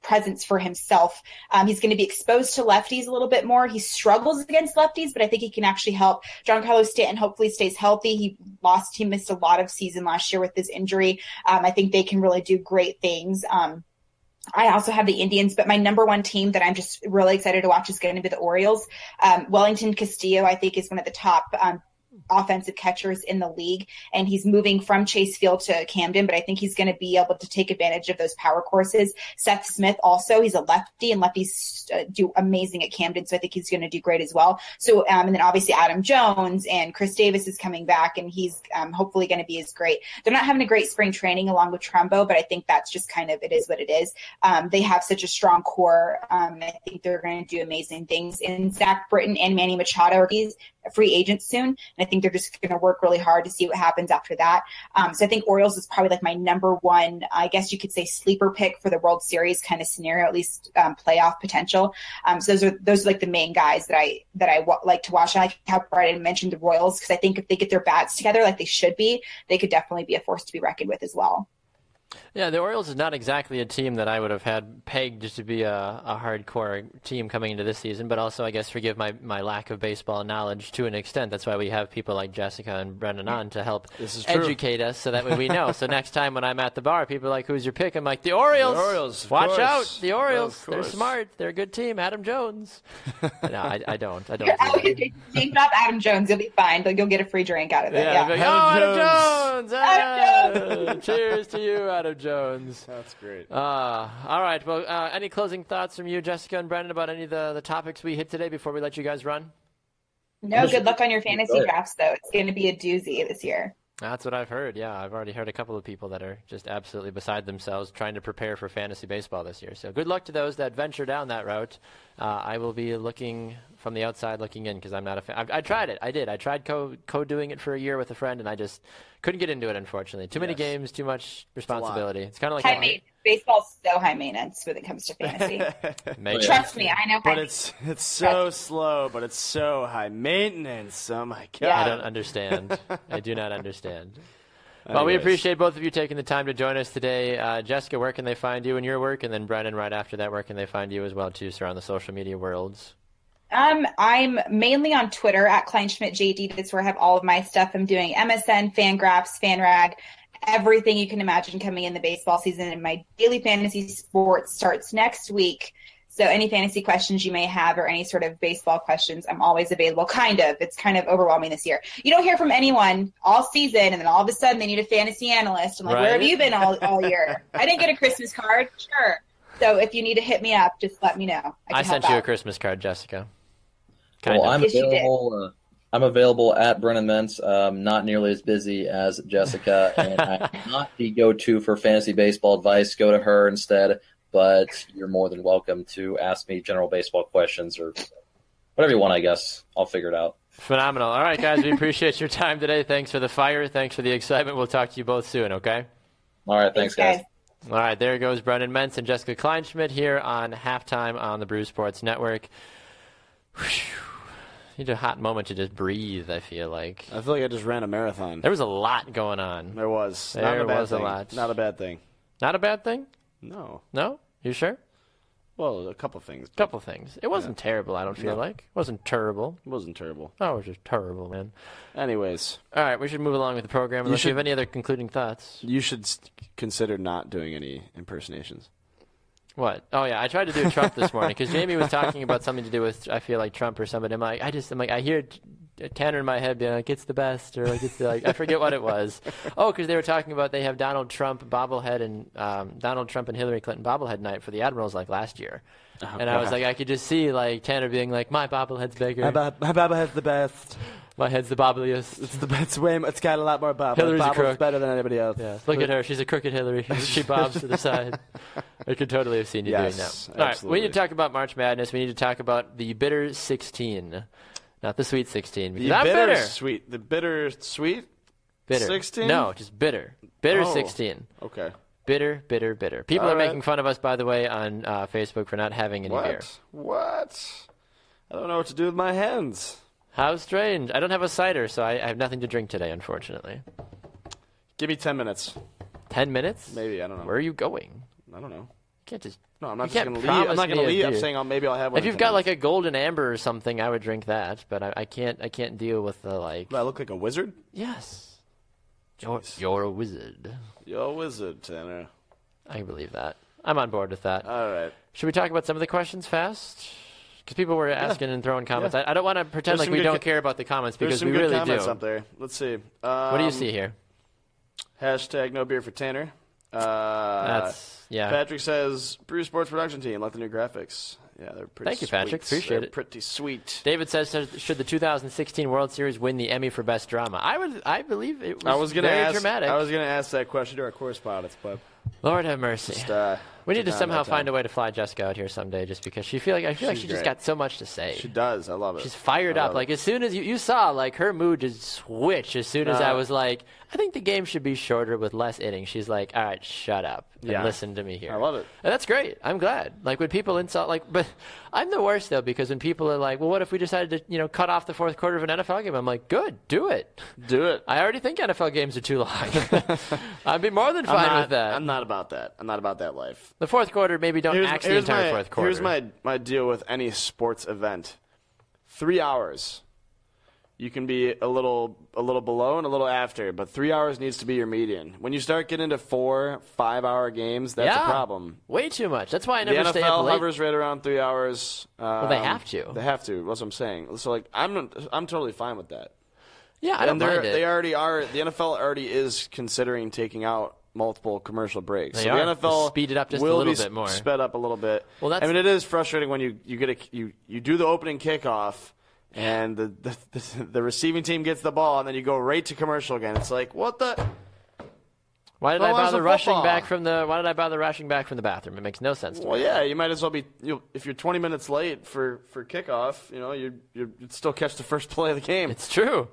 presence for himself. He's going to be exposed to lefties a little bit more. He struggles against lefties, but I think he can actually help. Giancarlo Stanton hopefully stays healthy. He missed a lot of season last year with his injury. I think they can really do great things. I also have the Indians, but my number one team that I'm just really excited to watch is going to be the Orioles. Wellington Castillo, I think, is one of the top offensive catchers in the league, and he's moving from Chase Field to Camden, but I think he's going to be able to take advantage of those power courses. Seth Smith also, he's a lefty, and lefties do amazing at Camden, so I think he's going to do great as well. So, and then obviously Adam Jones and Chris Davis is coming back, and he's hopefully going to be as great. They're not having a great spring training along with Trumbo, but I think that's just kind of, it is what it is. They have such a strong core. I think they're going to do amazing things. And Zach Britton and Manny Machado are free agents soon, and I think they're just going to work really hard to see what happens after that. So I think Orioles is probably like my number one, I guess you could say, sleeper pick for the World Series kind of scenario, at least playoff potential. So those are like the main guys that I like to watch. And I like how Brennan mentioned the Royals, because I think if they get their bats together like they should be, they could definitely be a force to be reckoned with as well. Yeah, the Orioles is not exactly a team that I would have had pegged just to be a hardcore team coming into this season, but also, I guess, forgive my lack of baseball knowledge to an extent. That's why we have people like Jessica and Brennan on to help educate us, so that way we know. So next time when I'm at the bar, people are like, who's your pick? I'm like, the Orioles. The Orioles, watch out, the Orioles. They're smart. They're a good team. Adam Jones. No, I don't. Name up Adam Jones. You'll be fine. You'll get a free drink out of it. Yeah. Like, Adam Jones. Adam Jones. Cheers to you, Adam Jones. That's great. All right. Well, any closing thoughts from you, Jessica and Brendan, about any of the topics we hit today before we let you guys run? No, good luck on your fantasy drafts, though. It's going to be a doozy this year. That's what I've heard. Yeah, I've already heard a couple of people that are just absolutely beside themselves trying to prepare for fantasy baseball this year. So good luck to those that venture down that route. I will be looking from the outside looking in, because I'm not a fan. I tried it. I did. I tried co-doing it for a year with a friend, and I just couldn't get into it, unfortunately. Too many games, too much responsibility. It's kind of like baseball's so high maintenance when it comes to fantasy. Trust me, I know. But it's so slow, but it's so high maintenance. Oh my God! I don't understand. I do not understand. Well, we appreciate both of you taking the time to join us today. Jessica, where can they find you in your work? And then Brennan, right after that, where can they find you as well, too, sir, on the social media worlds? I'm mainly on Twitter at Kleinschmidt JD. That's where I have all of my stuff. I'm doing MSN, Fangraphs, FanRag, everything you can imagine coming in the baseball season. And my daily fantasy sports starts next week. So any fantasy questions you may have, or any sort of baseball questions, I'm always available. It's kind of overwhelming this year. You don't hear from anyone all season, and then all of a sudden they need a fantasy analyst. I'm like, Where have you been all year? I didn't get a Christmas card. Sure. So if you need to hit me up, just let me know. I sent you a Christmas card, Jessica. I'm available at Brennan Mense. Not nearly as busy as Jessica, and I'm not the go-to for fantasy baseball advice. Go to her instead. But you're more than welcome to ask me general baseball questions or whatever you want, I guess. I'll figure it out. Phenomenal. All right, guys, we appreciate your time today. Thanks for the fire. Thanks for the excitement. We'll talk to you both soon, okay? All right, thanks guys. All right, there goes Brennan Mense and Jessica Kleinschmidt here on Halftime on the Brew Sports Network. Whew. Need a hot moment to just breathe, I feel like. I feel like I just ran a marathon. There was a lot going on. There was. There was a lot. Not a bad thing. Not a bad thing? No. No? You sure? Well, a couple things. It wasn't terrible, I don't feel like. It wasn't terrible. It wasn't terrible. Oh, it was just terrible, man. Anyways. All right, we should move along with the program unless you have any other concluding thoughts. You should consider not doing any impersonations. What? Oh, yeah, I tried to do Trump this morning because Jamie was talking about something to do with, I feel like, Trump or somebody. I'm like, I hear Tanner in my head being like, it's the best, or like, it's like, I forget what it was. Oh, because they were talking about they have Donald Trump bobblehead and Donald Trump and Hillary Clinton bobblehead night for the Admirals like last year. Oh, and God. I was like, I could just see like Tanner being like, my bobblehead's bigger. My bobblehead's the best. My head's the bobbliest. It's the best way. It's got a lot more bob. Hillary's a crook. Better than anybody else. Yeah. Look at her. She's a crooked Hillary. She bobs to the side. I could totally have seen you doing that. Absolutely. All right. We need to talk about March Madness. We need to talk about the bitter 16, not the sweet 16. The bitter sweet. The bitter sweet. Bitter 16. No, just bitter. Bitter 16. Okay. Bitter, bitter, bitter. People are making fun of us, by the way, on Facebook for not having any beer. What? I don't know what to do with my hands. How strange. I don't have a cider, so I have nothing to drink today, unfortunately. Give me 10 minutes. 10 minutes? Maybe, I don't know. Where are you going? I don't know. You can't just... No, I'm not just going to leave. I'm not going to leave. I'm saying maybe I'll have one. If you've got like a golden amber or something, I would drink that, but I can't deal with the like... Do I look like a wizard? Yes. You're a wizard. You're a wizard, Tanner. I can believe that. I'm on board with that. All right. Should we talk about some of the questions fast? Because people were asking and throwing comments. Yeah. I don't want to pretend There's like we some don't good care about the comments There's because some we good really comments do. up there. Let's see. What do you see here? Hashtag no beer for Tanner. That's yeah. Patrick says, Brew Sports production team, like the new graphics. Yeah, they're pretty Thank you, sweet. Patrick. Appreciate They're it. pretty sweet. David says, should the 2016 World Series win the Emmy for Best Drama? I believe it was very dramatic. I was going to ask that question to our correspondents, but Lord have mercy. We need to somehow find a way to fly Jessica out here someday, just because I feel like she just got so much to say. She does. I love it. She's fired up. Like, as soon as you saw, like, her mood just switch as soon as I was like, I think the game should be shorter with less innings. She's like, all right, shut up and listen to me here. I love it. And that's great. I'm glad. Like, when people insult, like, but I'm the worst, though, because when people are like, well, what if we decided to, cut off the fourth quarter of an NFL game? I'm like, good, do it. Do it. I already think NFL games are too long. I'd be more than fine with that. I'm not about that. I'm not about that life. The fourth quarter, maybe don't axe the entire fourth quarter. Here's my deal with any sports event. 3 hours. You can be a little below and a little after, but 3 hours needs to be your median. When you start getting into 4-5 hour games, that's a problem. Way too much. That's why I never stay up The NFL late. hovers right around 3 hours. Well, they have to. They have to. That's what I'm saying. So, like, I'm totally fine with that. Yeah, I don't mind it. They already are. The NFL already is considering taking out multiple commercial breaks. They so are. the NFL Speed it up just a will little be bit more. Sped up a little bit. Well, I mean, it is frustrating when you do the opening kickoff and the receiving team gets the ball and then you go right to commercial again. It's like, what the? Why did I bother rushing back from the? Why did I bother rushing back from the bathroom? It makes no sense to me. Well, yeah, you might as well be. If you're 20 minutes late for kickoff, you'd still catch the first play of the game. It's true.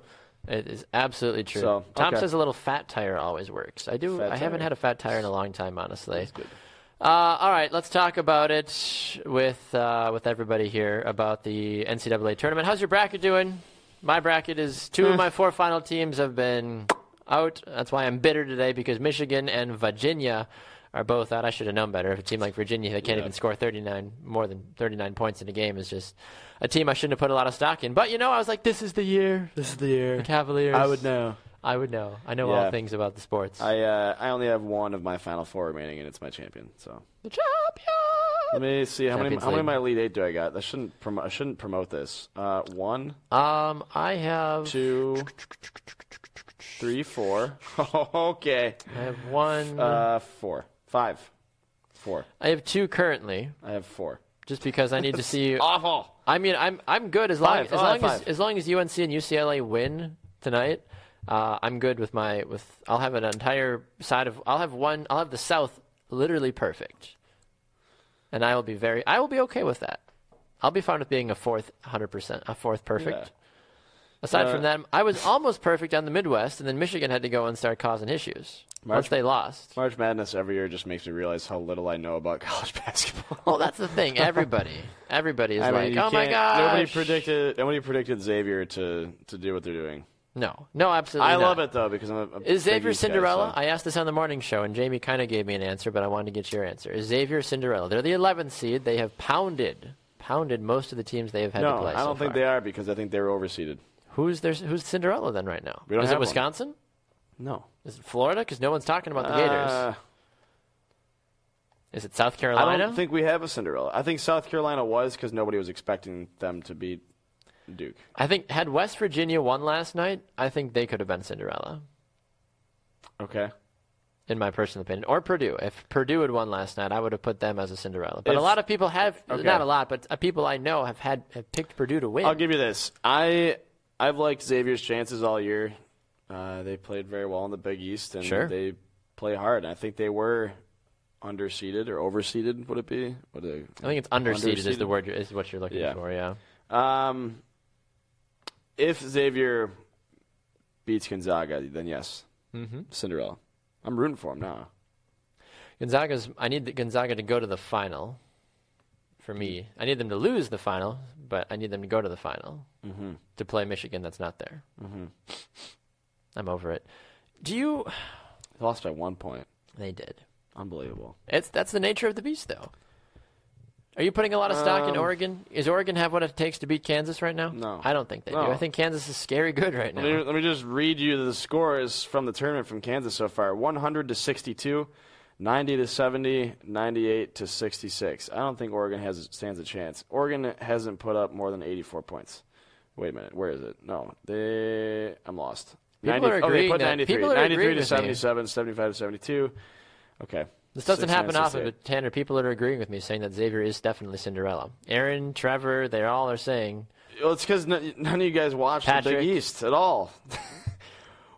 It is absolutely true. So, Tom okay. says a little fat tire always works. I do. Fat I haven't tire. had a fat tire in a long time, honestly. That's good. All right, let's talk about it with everybody here about the NCAA tournament. How's your bracket doing? My bracket is 2 of my 4 final teams have been out. That's why I'm bitter today, because Michigan and Virginia are both out. I should have known better. If a team like Virginia that can't even score more than 39 points in a game is just a team I shouldn't have put a lot of stock in. But, I was like, this is the year. This is the year. The Cavaliers. I would know. I know all things about the sports. I only have one of my Final Four remaining, and it's my champion. So The champion! let me see how many Champions of League. my Elite Eight do I got. I shouldn't promote this. 1, I have 2, 3, 4. Okay. I have 1. 4, 5, 4. I have 2 currently, I have 4. just because I need to see. Awful. I mean, I'm good as long Five. Oh, I have as 5. as long as UNC and UCLA win tonight. I'm good with I'll have an entire side of. I'll have the South literally perfect, and I will be okay with that. I'll be fine with being a 100%, a 4th perfect. Yeah. Aside from that, I was almost perfect on the Midwest, and then Michigan had to go and start causing issues once they lost. March Madness every year just makes me realize how little I know about college basketball. Well, that's the thing. Everybody is I mean, like, you oh my can't- gosh. Nobody predicted Xavier to do what they're doing. No, absolutely I not. love it though because I'm a Is big Xavier East guy, Cinderella? so- I asked this on the morning show, and Jamie kind of gave me an answer, but I wanted to get your answer. Is Xavier Cinderella? They're the 11th seed. They have pounded most of the people they have had to No, play. I don't think they are because I think they were overseeded. Who's Cinderella then right now? We don't Is have it one. Wisconsin? No. Is it Florida? Because no one's talking about the Gators. Is it South I Carolina? don't think we have a Cinderella. I think South Carolina was because nobody was expecting them to beat Duke. I think had West Virginia won last night, I think they could have been Cinderella, Okay. in my personal opinion. Or Purdue. If Purdue had won last night, I would have put them as a Cinderella. But a lot of people have, not a lot, but people I know have picked Purdue to win. I'll give you this. I've liked Xavier's chances all year. They played very well in the Big East, and Sure. they play hard. I think they were underseeded or overseeded. Would it be? I think it's underseeded is the word is what you're looking Yeah. for. Yeah. If Xavier beats Gonzaga, then yes, Cinderella. I'm rooting for him now. I need Gonzaga to go to the final. For me, I need them to lose the final, but I need them to go to the final to play Michigan. That's not there. I'm over it. They lost by 1 point. They did. Unbelievable. That's the nature of the beast, though. Are you putting a lot of stock in Oregon? Is Oregon have what it takes to beat Kansas right now? No. I don't think they do. No. I think Kansas is scary good right now. Let me just read you the scores from the tournament from Kansas so far. 100-62. 90-70, 98-66. I don't think Oregon stands a chance. Oregon hasn't put up more than 84 points. Wait a minute, where is it? No, I'm lost. People are agreeing that 93 to 77, 75 to 72. Okay. This doesn't happen often, but Tanner, people are agreeing with me, saying that Xavier is definitely Cinderella. Aaron, Trevor, they all are saying. Well, it's because none of you guys watch the Big East at all.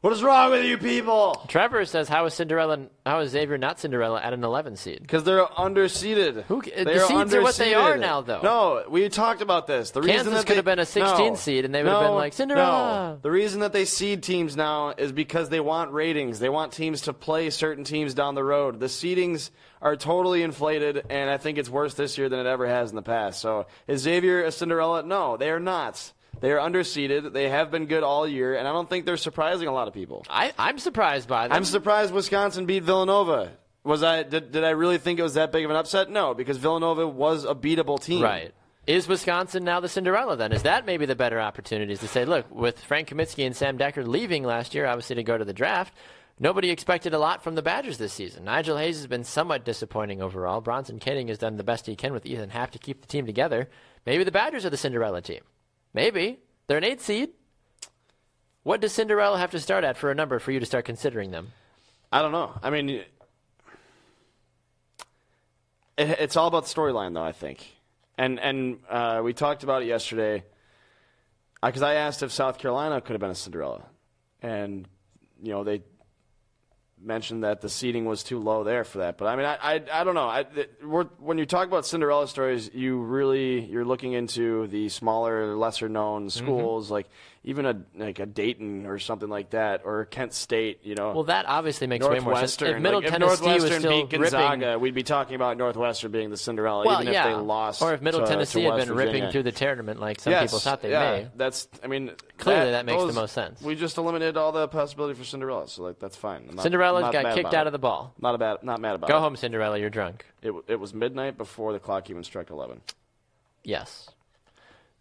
What is wrong with you people? Trevor says, how is Xavier not Cinderella at an 11 seed? Because they're underseeded. The seeds are what they are now, though. No, we talked about this. Kansas could have been a 16 seed, and they would have been like, Cinderella. No. The reason that they seed teams now is because they want ratings. They want teams to play certain teams down the road. The seedings are totally inflated, and I think it's worse this year than it ever has in the past. So is Xavier a Cinderella? No, they are not. They are underseeded. They have been good all year, and I don't think they're surprising a lot of people. I'm surprised by them. I'm surprised Wisconsin beat Villanova. Did I really think it was that big of an upset? No, because Villanova was a beatable team. Right. Is Wisconsin now the Cinderella then? Is that maybe the better opportunities to say, look, with Frank Kaminsky and Sam Decker leaving last year, obviously to go to the draft, nobody expected a lot from the Badgers this season. Nigel Hayes has been somewhat disappointing overall. Bronson Koenig has done the best he can with Ethan Happ to keep the team together. Maybe the Badgers are the Cinderella team. Maybe. They're an 8 seed. What does Cinderella have to start at for a number for you to start considering them? I don't know. I mean, it's all about the storyline, though, I think. And we talked about it yesterday because I asked if South Carolina could have been a Cinderella. And, they mentioned that the seeding was too low there for that. But, I mean, I don't know. When you talk about Cinderella stories, you're looking into the smaller, lesser-known schools, like even a Dayton or something like that, or Kent State, Well, that obviously makes way more sense. If Middle Tennessee Northwestern was still beat Gonzaga, ripping, we'd be talking about Northwestern being the Cinderella, even if they lost. Or if Middle Tennessee had been ripping through the tournament like some people thought they may. Clearly that makes the most sense. We just eliminated all the possibility for Cinderella, so that's fine. Cinderella's got kicked out of the ball. Not mad about it. Go home, Cinderella. You're drunk. It was midnight before the clock even struck 11. Yes.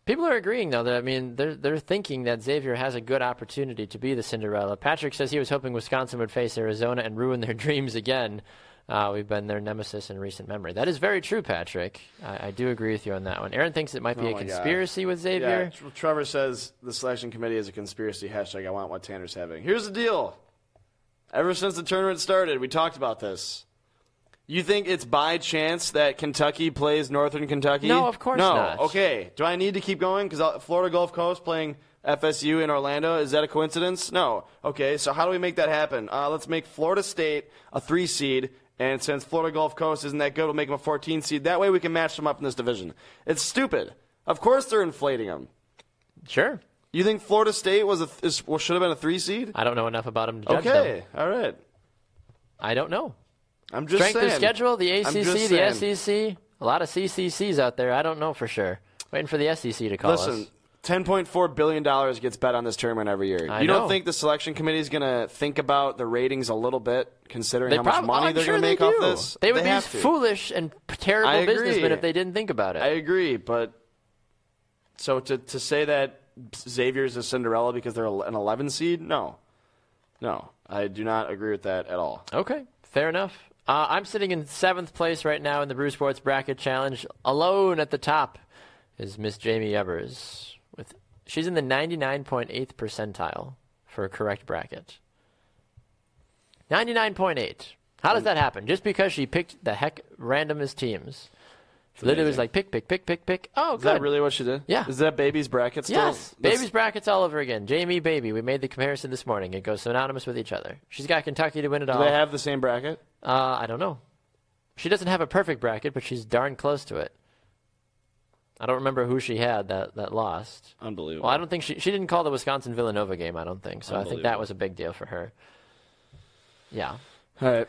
People are agreeing, though, that, they're thinking that Xavier has a good opportunity to be the Cinderella. Patrick says he was hoping Wisconsin would face Arizona and ruin their dreams again. We've been their nemesis in recent memory. That is very true, Patrick. I do agree with you on that one. Aaron thinks it might be a conspiracy with Xavier. Yeah, Trevor says the selection committee is a conspiracy. # I want what Tanner's having. Here's the deal. Ever since the tournament started, we talked about this. You think it's by chance that Kentucky plays Northern Kentucky? No, of course not. No, okay. Do I need to keep going? Because Florida Gulf Coast playing FSU in Orlando, is that a coincidence? No. Okay, so how do we make that happen? Let's make Florida State a 3 seed, and since Florida Gulf Coast isn't that good, we'll make them a 14 seed. That way we can match them up in this division. It's stupid. Of course they're inflating them. Sure. You think Florida State should have been a 3 seed? I don't know enough about them to judge them. Okay, all right. I don't know. I'm just saying. Strength of schedule, the ACC, the SEC, a lot of CCCs out there. I don't know for sure. Waiting for the SEC to call us. Listen, $10.4 billion gets bet on this tournament every year. You don't think the selection committee is going to think about the ratings a little bit, considering how much money they're going to make off this? They would be foolish and terrible businessmen if they didn't think about it. I agree, but so to say that Xavier's a Cinderella because they're an 11 seed? No, I do not agree with that at all. Okay, fair enough. I'm sitting in 7th place right now in the Brew Sports Bracket Challenge. Alone at the top is Miss Jamie Evers. She's in the 99.8th percentile for a correct bracket. 99.8. How does that happen? Just because she picked the randomest teams. She literally was like, pick. Oh, good. Is that really what she did? Yeah. Is that Baby's bracket still? Yes. Baby's brackets all over again. Jamie, Baby. We made the comparison this morning. It goes synonymous with each other. She's got Kentucky to win it all. Do they have the same bracket? I don't know. She doesn't have a perfect bracket, but she's darn close to it. I don't remember who she had that lost. Unbelievable. Well, I don't think she didn't call the Wisconsin-Villanova game, I don't think. So I think that was a big deal for her. Yeah. All right.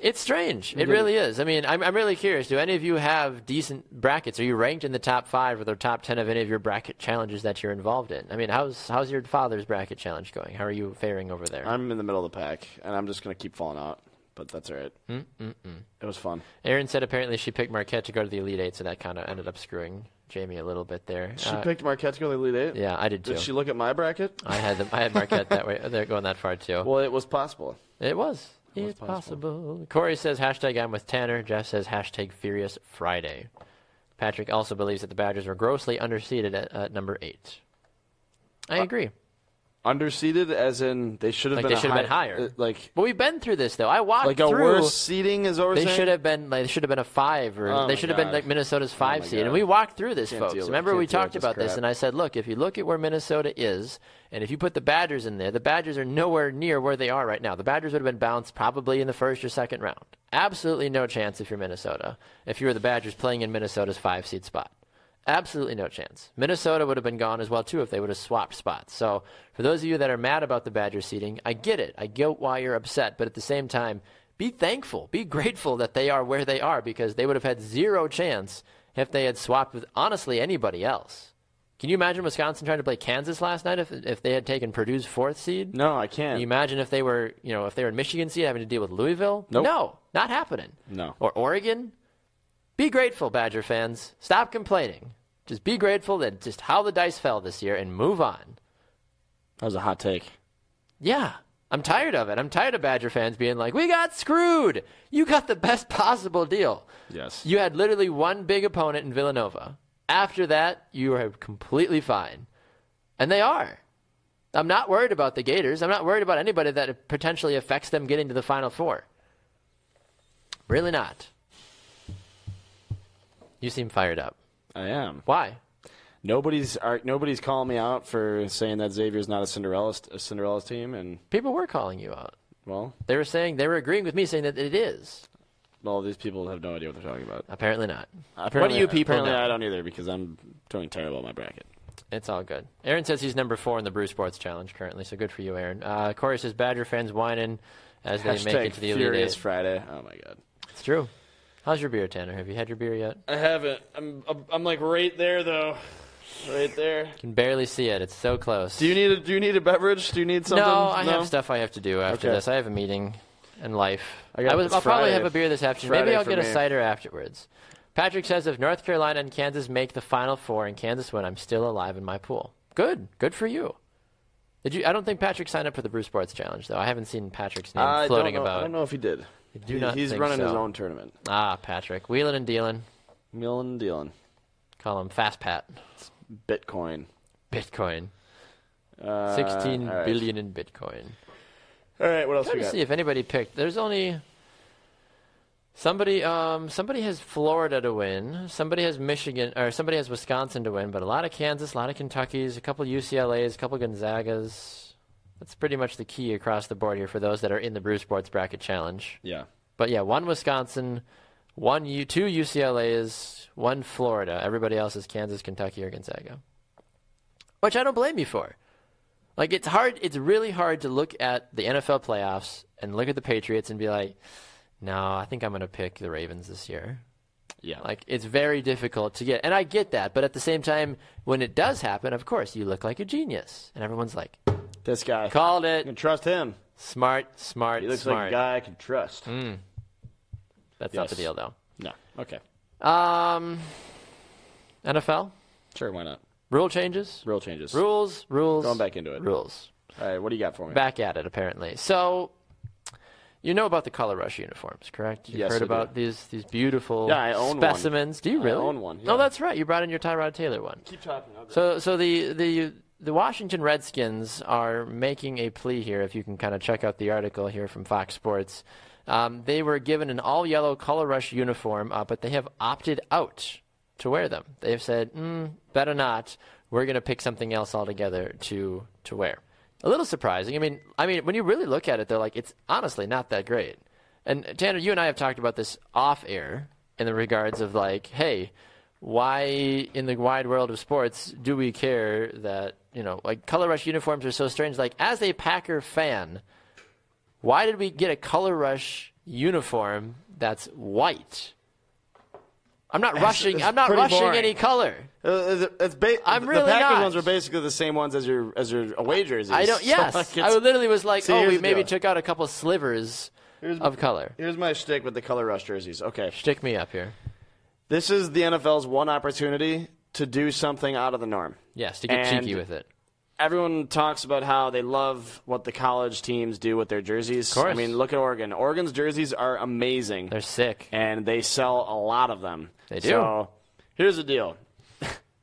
It's strange. It really is. I mean, I'm really curious. Do any of you have decent brackets? Are you ranked in the top 5 or the top 10 of any of your bracket challenges that you're involved in? I mean, how's your father's bracket challenge going? How are you faring over there? I'm in the middle of the pack, and I'm just going to keep falling out. But that's all right. It was fun. Erin said apparently she picked Marquette to go to the Elite Eight, so that kind of ended up screwing Jamie a little bit there. She picked Marquette to go to the Elite Eight? Yeah, I did too. Did she look at my bracket? I had Marquette that way. They're going that far too. Well, it was possible. It was. It's possible. Corey says, hashtag I'm with Tanner. Jeff says, hashtag Furious Friday. Patrick also believes that the Badgers were grossly underseeded at number 8. I agree. Underseeded, as in they should have been. They should have been higher. But we've been through this though. I walked through. Like a worse seeding is over. They should have been. They should have been a 5, or they should have been like Minnesota's 5 seed. And we walked through this, folks. Remember, we talked about this, and I said, look, if you look at where Minnesota is, and if you put the Badgers in there, the Badgers are nowhere near where they are right now. The Badgers would have been bounced probably in the first or second round. Absolutely no chance if you're Minnesota. If you were the Badgers playing in Minnesota's 5 seed spot. Absolutely no chance. Minnesota would have been gone as well, too, if they would have swapped spots. So for those of you that are mad about the Badgers seeding, I get it. I get why you're upset. But at the same time, be thankful. Be grateful that they are where they are, because they would have had zero chance if they had swapped with, honestly, anybody else. Can you imagine Wisconsin trying to play Kansas last night if they had taken Purdue's 4th seed? No, I can't. Can you imagine if they were, if they were in Michigan seed having to deal with Louisville? Nope. No, not happening. No. Or Oregon? Be grateful, Badger fans. Stop complaining. Just be grateful that just how the dice fell this year and move on. That was a hot take. Yeah. I'm tired of it. I'm tired of Badger fans being like, we got screwed. You got the best possible deal. Yes. You had literally one big opponent in Villanova. After that, you are completely fine. And they are. I'm not worried about the Gators. I'm not worried about anybody that it potentially affects them getting to the Final Four. Really not. You seem fired up. I am. Why? Nobody's calling me out for saying that Xavier's not a Cinderella's team, and people were calling you out. Well, they were agreeing with me, saying that it is. Well, these people have no idea what they're talking about. Apparently not. What do you people know? I don't either, because I'm doing terrible at my bracket. It's all good. Aaron says he's number 4 in the Brew Sports Challenge currently, so good for you, Aaron. Corey says Badger fans whining as they make it to the Elite Furious Eight. Friday. Oh my God. It's true. How's your beer, Tanner? Have you had your beer yet? I haven't. I'm like right there though. Right there. Can barely see it. It's so close. Do you need a beverage? Do you need something? No, I have stuff I have to do after this. I have a meeting and life. I'll probably have a beer this afternoon. Maybe I'll get a cider afterwards. Patrick says if North Carolina and Kansas make the Final Four and Kansas win, I'm still alive in my pool. Good. Good for you. I don't think Patrick signed up for the Brew Sports Challenge, though. I haven't seen Patrick's name floating about. I don't know if he did. He's running his own tournament. Ah, Patrick. Wheeling and dealing. Wheeling and dealing. Call him Fast Pat. It's Bitcoin. 16 billion in Bitcoin. All right, what else we got? Let's see if anybody picked. There's only somebody has Florida to win. Somebody has Michigan, or somebody has Wisconsin to win, but a lot of Kansas, a lot of Kentuckys, a couple UCLAs, a couple Gonzagas. That's pretty much the key across the board here for those that are in the Brew Sports Bracket Challenge. Yeah. But yeah, one Wisconsin, two UCLAs, one Florida. Everybody else is Kansas, Kentucky, or Gonzaga. Which I don't blame you for. Like, it's hard. It's really hard to look at the NFL playoffs and look at the Patriots and be like, no, I think I'm going to pick the Ravens this year. Yeah. Like, it's very difficult to get. And I get that. But at the same time, when it does happen, of course, you look like a genius. And everyone's like, this guy. Called it. You can trust him. Smart. He looks like a guy I can trust. That's not the deal, though. No. Okay. NFL? Sure, why not? Rule changes? Rules. Going back into it. Rules. All right, what do you got for me? Back at it, apparently. So, you know about the Color Rush uniforms, correct? You've heard about these beautiful specimens. One. Do you really? I own one. Yeah. Oh, that's right. You brought in your Tyrod Taylor one. Keep talking. So the Washington Redskins are making a plea here, if you can kind of check out the article here from Fox Sports. They were given an all-yellow Color Rush uniform, but they have opted out to wear them. They've said, better not. We're going to pick something else altogether to wear. A little surprising. I mean, when you really look at it, they're like, it's honestly not that great. And Tanner, you and I have talked about this off-air in the regards of like, hey, why in the wide world of sports do we care that, like Color Rush uniforms are so strange? Like, as a Packer fan, why did we get a Color Rush uniform that's white? I'm not rushing any color. I'm really the Packers ones are basically the same ones as your away jerseys. I literally was like, we maybe took out a couple slivers of color. Here's my shtick with the Color Rush jerseys. Okay. Shtick me up here. This is the NFL's one opportunity to do something out of the norm. Yes, to get cheeky with it. everyone talks about how they love what the college teams do with their jerseys. Of course. I mean, look at Oregon. Oregon's jerseys are amazing. They're sick. And they sell a lot of them. They do. So here's the deal.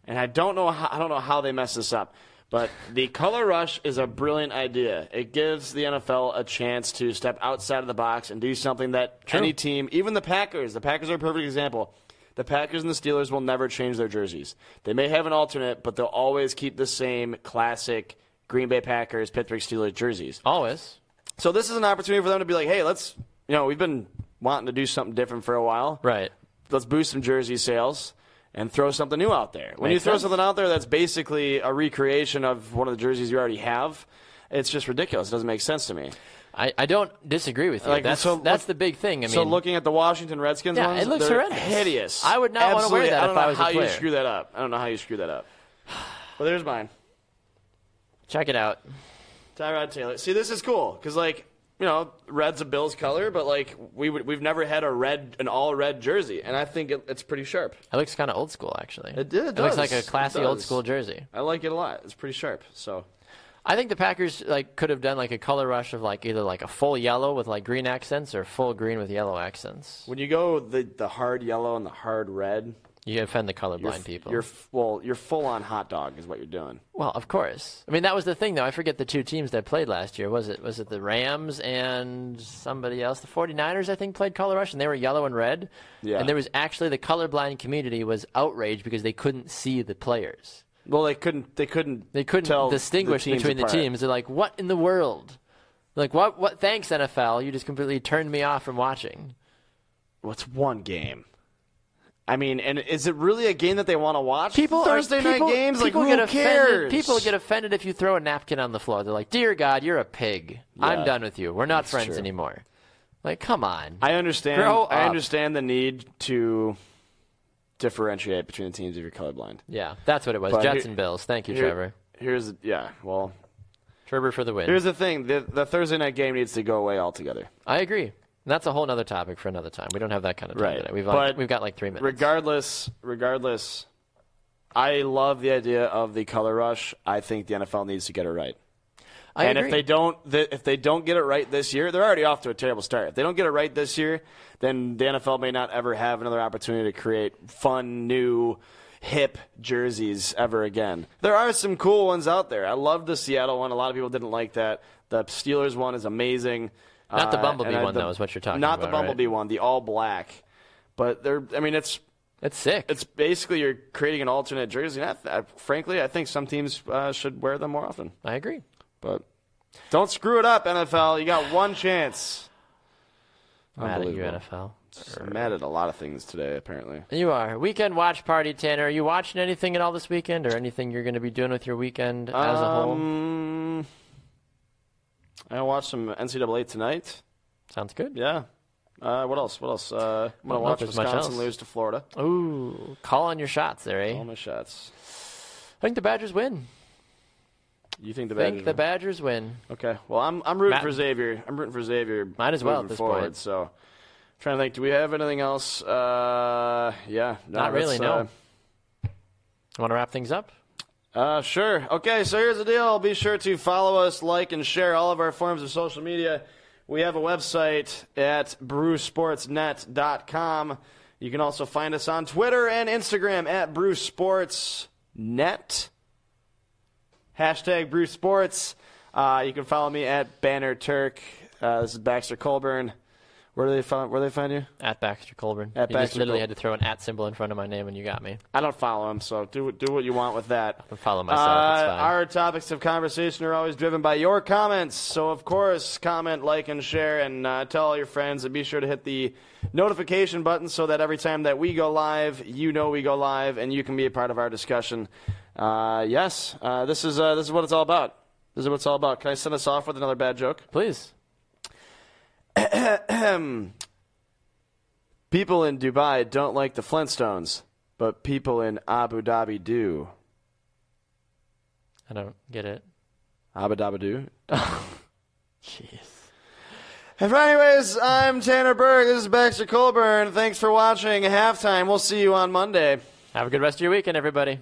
And I don't know how they mess this up. But the color rush is a brilliant idea. It gives the NFL a chance to step outside of the box and do something that any team, even the Packers are a perfect example. The Packers and the Steelers will never change their jerseys. They may have an alternate, but they'll always keep the same classic Green Bay Packers, Pittsburgh Steelers jerseys. Always. So this is an opportunity for them to be like, hey, we've been wanting to do something different for a while. Right. Let's boost some jersey sales and throw something new out there. When you throw something out there that's basically a recreation of one of the jerseys you already have, it's just ridiculous. It doesn't make sense to me. I don't disagree with you. That's the big thing. I mean, so looking at the Washington Redskins ones, it looks they're horrendous. Hideous. I would not want to wear that if I was a player. I don't know how you screw that up. I don't know how you screw that up. Well, there's mine. Check it out. Tyrod Taylor. See, this is cool because, red's a Bills color, but we've never had an all red jersey, and I think it's pretty sharp. It looks kind of old school, actually. It does. It looks like a classy old school jersey. I like it a lot. It's pretty sharp. So, I think the Packers could have done a color rush of either a full yellow with green accents or full green with yellow accents. When you go the hard yellow and the hard red, you offend the colorblind people. You're full on hot dog is what you're doing. Well, of course. I mean, that was the thing, though. I forget the two teams that played last year. Was it the Rams and somebody else? The 49ers, I think, played color rush, and they were yellow and red. Yeah. And there was actually the colorblind community was outraged because they couldn't see the players. Well, they couldn't tell distinguish between the teams. They're like, what in the world? What? Thanks, NFL. You just completely turned me off from watching. What's one game? I mean, and is it really a game that they want to watch? Thursday night games? Who cares? People get offended if you throw a napkin on the floor. They're like, dear God, you're a pig. Yeah, I'm done with you. We're not friends anymore. Come on. I understand. Grow up. I understand the need to differentiate between the teams if you're colorblind. Yeah, that's what it was. Jets and Bills. Thank you, Trevor. Trevor for the win. Here's the thing. The Thursday night game needs to go away altogether. I agree. And that's a whole other topic for another time. We don't have that kind of time today. We've got 3 minutes. Regardless, I love the idea of the color rush. I think the NFL needs to get it right. I agree. If they don't get it right this year, they're already off to a terrible start. If they don't get it right this year, then the NFL may not ever have another opportunity to create fun, new, hip jerseys ever again. There are some cool ones out there. I love the Seattle one. A lot of people didn't like that. The Steelers one is amazing. Not the Bumblebee one, though, is what you're talking about. Not the Bumblebee one, the all black. But it's sick. It's basically you're creating an alternate jersey. And frankly, I think some teams should wear them more often. I agree. But don't screw it up, NFL. You got one chance. Mad at you, NFL. I'm mad at a lot of things today, apparently. You are. Weekend watch party, Tanner. Are you watching anything at all this weekend, or anything you're going to be doing with your weekend as a whole? I watched some NCAA tonight. Sounds good. Yeah. What else? I'm going to watch Wisconsin lose to Florida. Ooh. Call on your shots there, eh? Call my shots. I think the Badgers win. You think the Badgers win? Okay. Well, I'm rooting for Xavier. I'm rooting for Xavier. Might as well at this point. So, I'm trying to think. Do we have anything else? Yeah. Not really, no. Want to wrap things up? Sure. Okay, so here's the deal. Be sure to follow us, like, and share all of our forms of social media. We have a website at brewsportsnet.com. You can also find us on Twitter and Instagram at brewsportsnet. Hashtag brewsports. You can follow me at Banner Turk. This is Baxter Colburn. Where do they find you? At Baxter Colburn. You just literally had to throw an @ symbol in front of my name and you got me. I don't follow him, so do what you want with that. I'll follow myself. It's fine. Our topics of conversation are always driven by your comments. So, of course, comment, like, and share, and tell all your friends. And be sure to hit the notification button so that every time that we go live, you know we go live, and you can be a part of our discussion. This is what it's all about. This is what it's all about. Can I send us off with another bad joke? Please. People in Dubai don't like the Flintstones, but people in Abu Dhabi do. I don't get it. Abu Dhabi do? Jeez. And anyways, I'm Tanner Berg. This is Baxter Colburn. Thanks for watching Halftime. We'll see you on Monday. Have a good rest of your weekend, everybody.